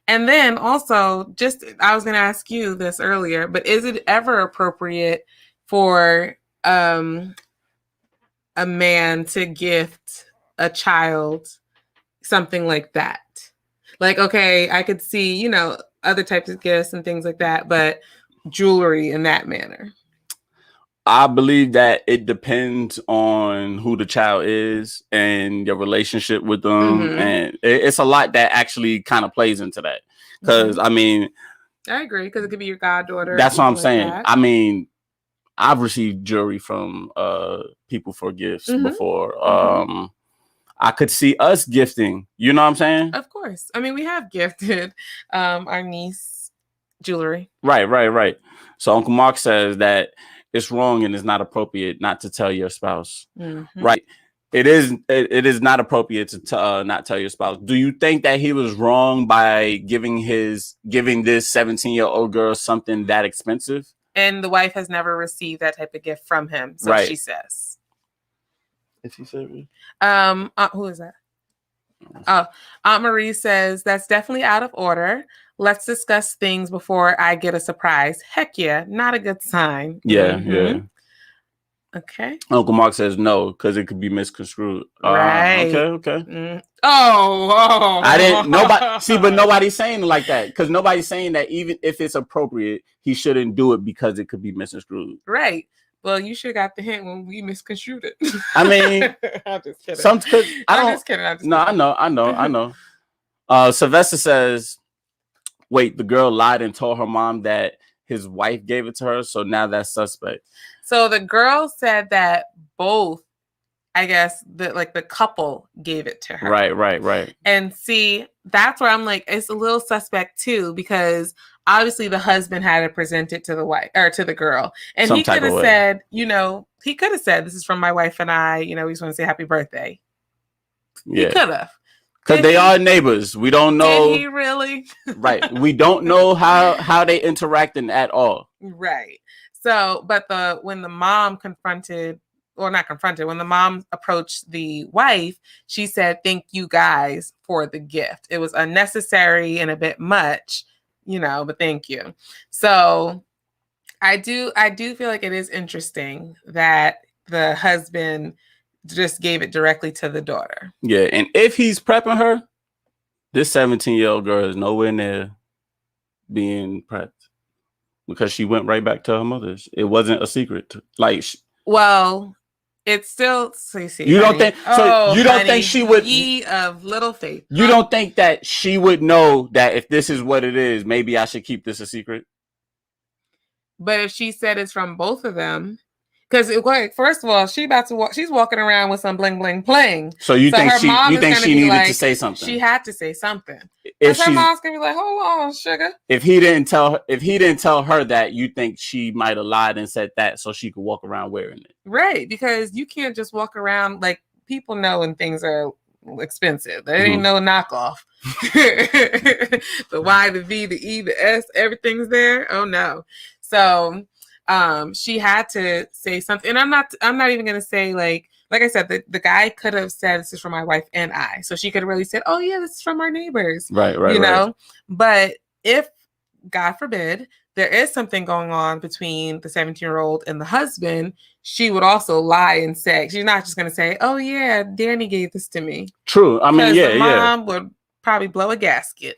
And then also, I was going to ask you this earlier, but is it ever appropriate for a man to gift a child something like that? Like, okay, I could see, other types of gifts and things like that, but jewelry in that manner. I believe that it depends on who the child is and your relationship with them. And it's a lot that actually kind of plays into that. Because, I mean, I agree, because it could be your goddaughter. That's what I'm saying. That. I mean, I've received jewelry from people for gifts before. I could see us gifting. You know what I'm saying? Of course. I mean, we have gifted our niece jewelry. Right. So Uncle Mark says that it's wrong and it's not appropriate not to tell your spouse. Right. It is not appropriate to not tell your spouse. Do you think that he was wrong by giving this 17-year-old girl something that expensive? And the wife has never received that type of gift from him. So she says. If she said it? Who is that? Oh, Aunt Marie says that's definitely out of order. Let's discuss things before I get a surprise. Heck yeah, not a good sign. Yeah. Okay. Uncle Mark says no, because it could be misconstrued. Right. Okay. Oh. I didn't. But nobody's saying it like that, because nobody's saying that even if it's appropriate, he shouldn't do it because it could be misconstrued. Right. Well, you should have got the hint when we misconstrued it. I mean, I'm just kidding. I'm just kidding. I'm just no, kidding. I know. Sylvester says, wait, the girl lied and told her mom that his wife gave it to her, so now that's suspect. So the girl said that both, I guess, the couple gave it to her. Right. And see, that's where I'm like, it's a little suspect too, because obviously the husband had to present it to the wife or to the girl. And he could have said, this is from my wife and I, we just want to say happy birthday. Yeah. He could have. Because they are neighbors. We don't know. Did he really? Right. We don't know how they interacting at all. Right. So, but when the mom when the mom approached the wife, she said, thank you guys for the gift. It was unnecessary and a bit much, but thank you. So I do feel like it is interesting that the husband just gave it directly to the daughter. Yeah, and if he's prepping her, this 17-year-old girl is nowhere near being prepped because she went right back to her mother's. It wasn't a secret. Well, it's still. So you don't think? So you don't think she would? Ye of little faith. You don't think that she would know that if this is what it is, maybe I should keep this a secret? But if she said it's from both of them. Because first of all, she's walking around with some bling bling playing. So you think she needed to say something? She had to say something. If her mom's gonna be like, "Hold on, sugar." If he didn't tell her that, you think she might have lied and said that so she could walk around wearing it? Right, because you can't just walk around like people know when things are expensive. There ain't no knockoff. The Y, the V, the E, the S, everything's there. Oh no. So she had to say something. And I'm not even gonna say like I said, the guy could have said this is from my wife and I. So she could have really said, oh yeah, this is from our neighbors. Right. But if, God forbid, there is something going on between the 17-year-old and the husband, she would also lie and say, she's not just gonna say, oh yeah, Danny gave this to me. True. I mean, the mom would probably blow a gasket.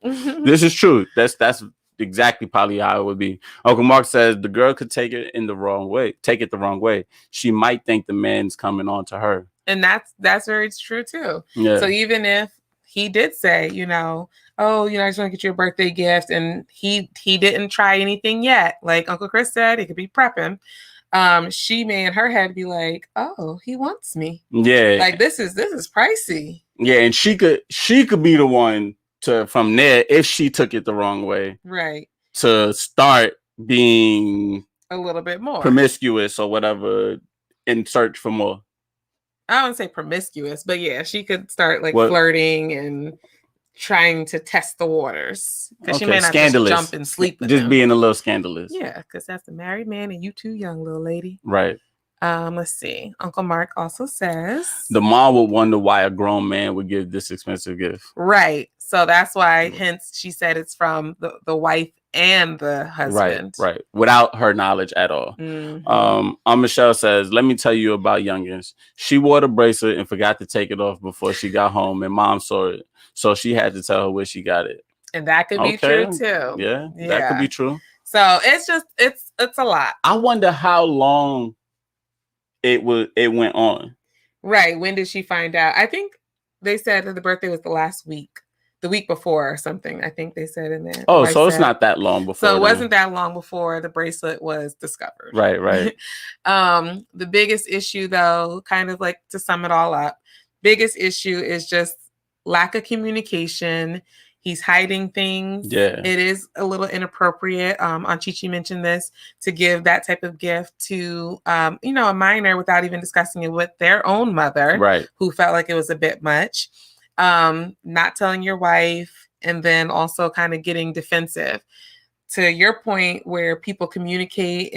This is true. That's exactly probably how it would be. Uncle Mark says the girl could take it the wrong way. She might think the man's coming on to her. And that's very true too. Yeah. So even if he did say, I just want to get you a birthday gift, and he didn't try anything yet, like Uncle Chris said, he could be prepping. She may in her head be like, oh, he wants me. Yeah. Like this is pricey. Yeah, and she could be the one to from there if she took it the wrong way. Right. To start being a little bit more promiscuous or whatever in search for more. I wouldn't say promiscuous, but yeah, she could start flirting and trying to test the waters because she may not just jump and sleep with just him. Being a little scandalous. Yeah, because that's a married man and you too young, little lady. Right. Let's see. Uncle Mark also says the mom would wonder why a grown man would give this expensive gift. Right. So that's why, hence, she said it's from the wife and the husband. Right. Without her knowledge at all. Mm-hmm. Michelle says, let me tell you about youngins. She wore the bracelet and forgot to take it off before she got home, and mom saw it. So she had to tell her where she got it. And that could be true too. Yeah, that could be true. So it's a lot. I wonder how long it went on. Right. When did she find out? I think they said that the birthday was the week before or something. I think they said in there. Oh, so it's not that long before. So it wasn't that long before the bracelet was discovered. Right. The biggest issue though, kind of like to sum it all up, biggest issue is just lack of communication. He's hiding things. Yeah. It is a little inappropriate. Chichi mentioned this, to give that type of gift to, a minor without even discussing it with their own mother, right, who felt like it was a bit much. Not telling your wife, and then also kind of getting defensive. To your point, where people communicate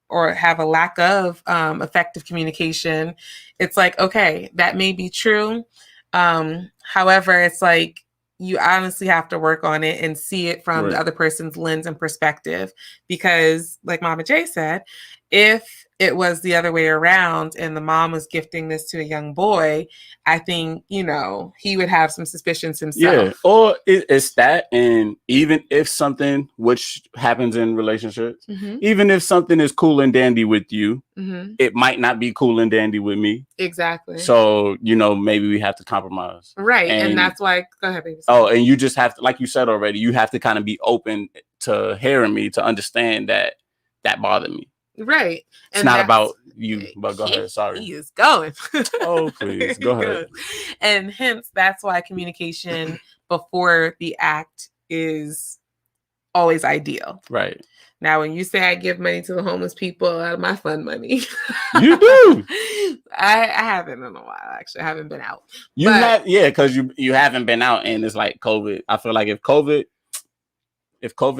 or have a lack of effective communication, it's like, okay, that may be true. However, it's like, you honestly have to work on it and see it from the other person's lens and perspective. Because like Mama J said, if it was the other way around and the mom was gifting this to a young boy, I think, you know, he would have some suspicions himself. Yeah, or it's that, and even if something, which happens in relationships, even if something is cool and dandy with you, it might not be cool and dandy with me. Exactly. So, you know, maybe we have to compromise. Right. And that's why, go ahead, baby. Oh, and you just have to, like you said already, you have to kind of be open to hearing me to understand that bothered me. Right. It's not about you, but go ahead. Sorry. He is going. Oh, please. Go ahead. And hence, that's why communication before the act is always ideal. Right. Now, when you say I give money to the homeless people out of my fund money, you do. I haven't in a while. Actually, I haven't been out. You not, yeah, because you haven't been out, and it's like COVID. I feel like if COVID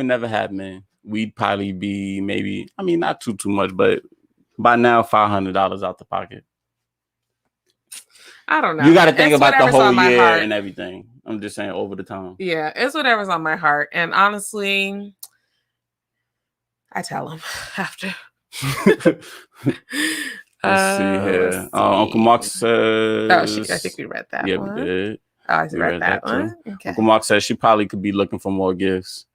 never happened, we'd probably be maybe, I mean, not too much, but by now $500 out the pocket. I don't know. You got to think about the whole year and everything. I'm just saying over the time. Yeah, it's whatever's on my heart, and honestly, I tell him after. Let's see here. Uncle Mark says. Oh, I think we read that one. Yeah, we did. Oh, I read that one. Okay. Uncle Mark says she probably could be looking for more gifts.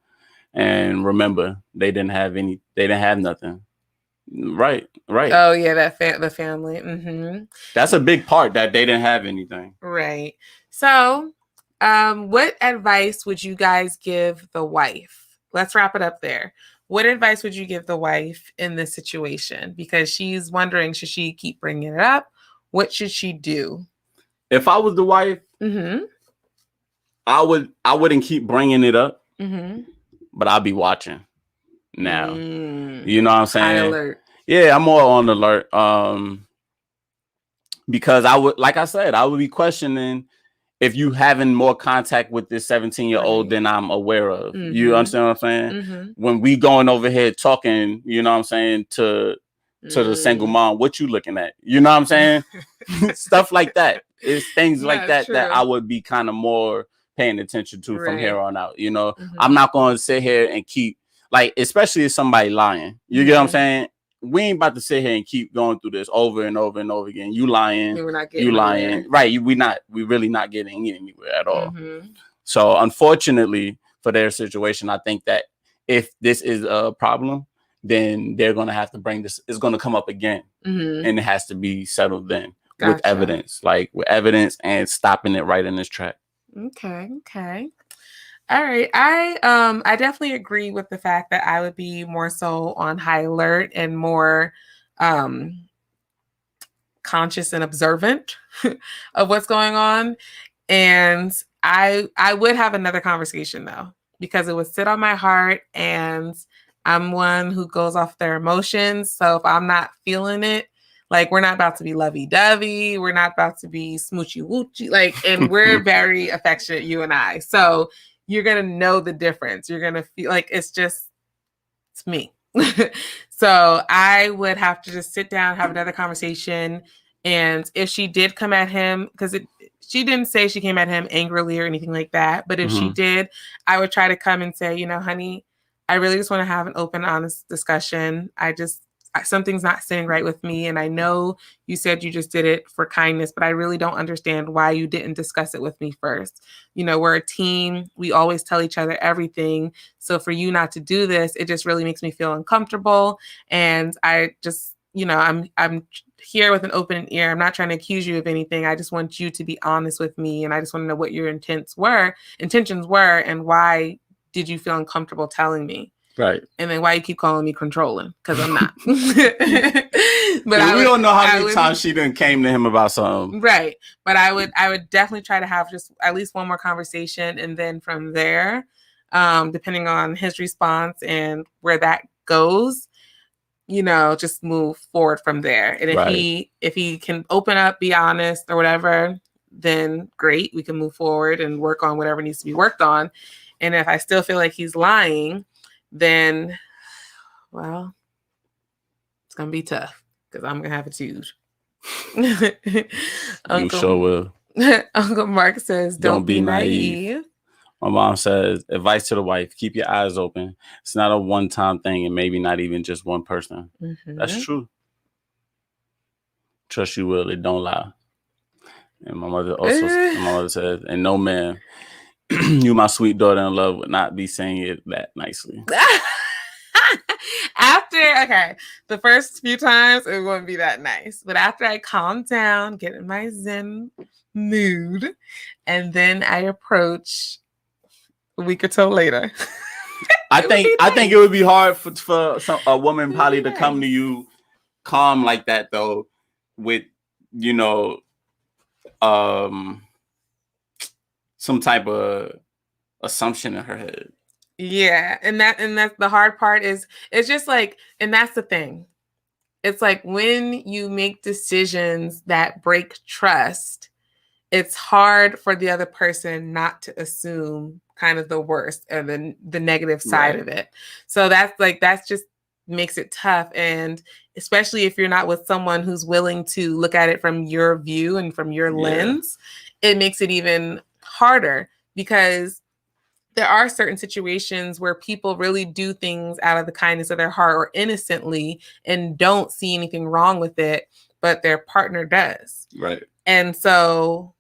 And remember, they didn't have nothing. Right. Oh, yeah, the family. That's a big part, that they didn't have anything. Right. So, what advice would you guys give the wife? Let's wrap it up there. What advice would you give the wife in this situation? Because she's wondering, should she keep bringing it up? What should she do? If I was the wife, I wouldn't keep bringing it up, but I'll be watching now. You know what I'm saying? High alert. Yeah, I'm more on alert. Because I would, like I said, I would be questioning if you having more contact with this 17-year-old than I'm aware of. You understand what I'm saying? When we going over here talking, you know what I'm saying, to the single mom, what you looking at? You know what I'm saying? Stuff like that. It's things like that true. That I would be kind of more paying attention to from here on out. You know, I'm not going to sit here and keep, like, especially if somebody lying. You get what I'm saying? We ain't about to sit here and keep going through this over and over and over again. You lying, you lying, anywhere. Right? We really not getting anywhere at all. So unfortunately for their situation, I think that if this is a problem, then they're going to have to bring this. It's going to come up again, and it has to be settled then with evidence, and stopping it right in its track. Okay. All right. I definitely agree with the fact that I would be more so on high alert and more conscious and observant of what's going on. And I would have another conversation though, because it would sit on my heart, and I'm one who goes off their emotions. So if I'm not feeling it, like, we're not about to be lovey-dovey, we're not about to be smoochy-woochy, like, and we're very affectionate, you and I. So you're going to know the difference. You're going to feel like it's me. So I would have to just sit down, have another conversation. And if she did come at him, because she didn't say she came at him angrily or anything like that. But if she did, I would try to come and say, you know, honey, I really just want to have an open, honest discussion. Something's not sitting right with me. And I know you said you just did it for kindness, but I really don't understand why you didn't discuss it with me first. You know, we're a team. We always tell each other everything. So for you not to do this, it just really makes me feel uncomfortable. And I just, you know, I'm here with an open ear. I'm not trying to accuse you of anything. I just want you to be honest with me. And I just want to know what your intentions were, and why did you feel uncomfortable telling me? Right. And then why you keep calling me controlling? Because I'm not. But we don't know how many times she done came to him about something. Right. But I would definitely try to have just at least one more conversation. And then from there, depending on his response and where that goes, you know, just move forward from there. And if he can open up, be honest or whatever, then great. We can move forward and work on whatever needs to be worked on. And if I still feel like he's lying, then, well, it's going to be tough because I'm going to have a huge. You sure will. Uncle Mark says, don't be naive. My mom says, advice to the wife, keep your eyes open. It's not a one-time thing, and maybe not even just one person. That's true. trust you will, it don't lie. And my mother says, and no man, you my sweet daughter-in-law would not be saying it that nicely. Okay, the first few times it wouldn't be that nice, but after I calm down, get in my zen mood, and then I approach a week or so later. I think it would be hard for a woman probably to come to you calm like that though, with some type of assumption in her head. Yeah, and that's the hard part is it's just like, and that's the thing. It's like when you make decisions that break trust, it's hard for the other person not to assume kind of the worst or the negative side of it. So that's just makes it tough. And especially if you're not with someone who's willing to look at it from your view and from your lens, it makes it even harder because there are certain situations where people really do things out of the kindness of their heart or innocently and don't see anything wrong with it, but their partner does. Right. And so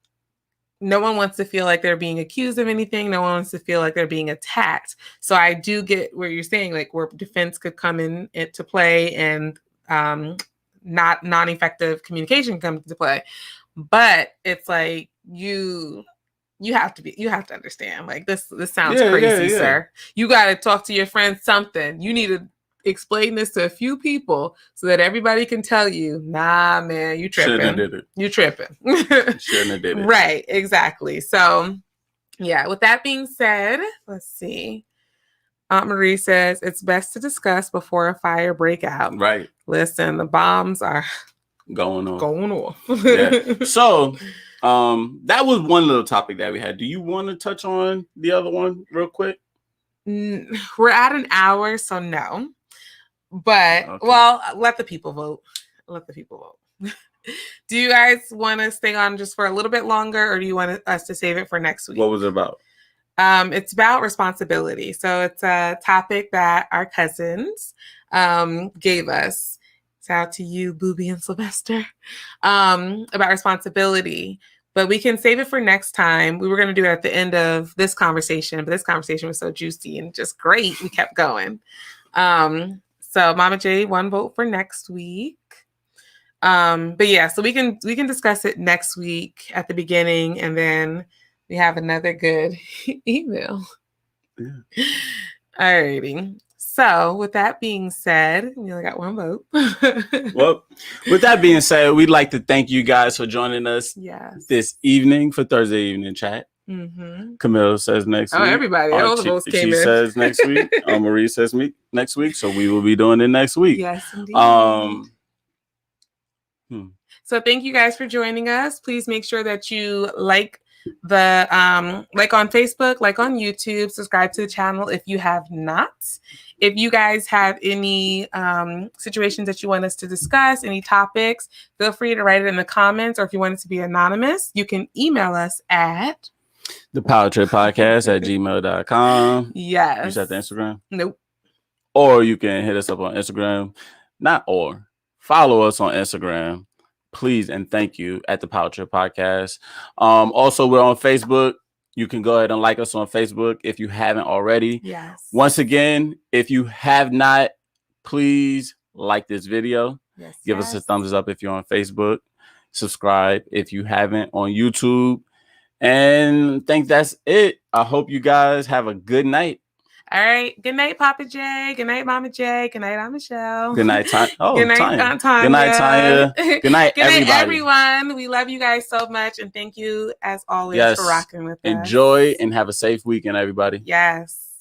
no one wants to feel like they're being accused of anything. No one wants to feel like they're being attacked. So I do get where you're saying, like, where defense could come into play and non-effective communication comes into play. But it's like you have to understand, like, this sounds crazy, sir. You got to talk to your friends something. You need to explain this to a few people so that everybody can tell you, nah, man, you tripping. Shouldn't have did it. You tripping. Shouldn't have did it. Right, exactly. So, yeah, with that being said, let's see. Aunt Marie says, it's best to discuss before a fire break out. Right. Listen, the bombs are going off. Yeah. So, that was one little topic that we had. Do you want to touch on the other one real quick? We're at an hour, so no. But, well, let the people vote. Do you guys want to stay on just for a little bit longer, or do you want us to save it for next week? What was it about? It's about responsibility. So it's a topic that our cousins gave us. It's out to you, Booby and Sylvester, about responsibility. But we can save it for next time. We were going to do it at the end of this conversation, but this conversation was so juicy and just great. We kept going. So Mama J, 1 vote for next week. But yeah, so we can discuss it next week at the beginning, and then we have another good email. Yeah. Alrighty. So with that being said, we only got 1 vote. Well, with that being said, we'd like to thank you guys for joining us this evening for Thursday evening chat. Mm-hmm. Camille says next week. Everybody. All the votes came in. She says next week. Marie says next week. So we will be doing it next week. Yes, indeed. So thank you guys for joining us. Please make sure that you like on Facebook, like on YouTube, subscribe to the channel if you have not. If you guys have any situations that you want us to discuss, any topics, feel free to write it in the comments, or if you want it to be anonymous, you can email us at the Powertrip Podcast at gmail.com. Yes. You set the Instagram? Nope. Or you can hit us up on Instagram. Follow us on Instagram, please, and thank you, at the Powertrip Podcast. Also, we're on Facebook. You can go ahead and like us on Facebook if you haven't already. Yes. Once again, if you have not, please like this video. Yes. Give us a thumbs up if you're on Facebook. Subscribe if you haven't on YouTube. And I think that's it. I hope you guys have a good night. All right. Good night, Papa J. Good night, Mama J. Good night, Aunt Michelle. Good night, Tanya. Good night, Tanya. Tanya. Good night, Tanya. Good night, Good everybody. night, everyone. We love you guys so much. And thank you, as always, for rocking with us. Enjoy and have a safe weekend, everybody. Yes.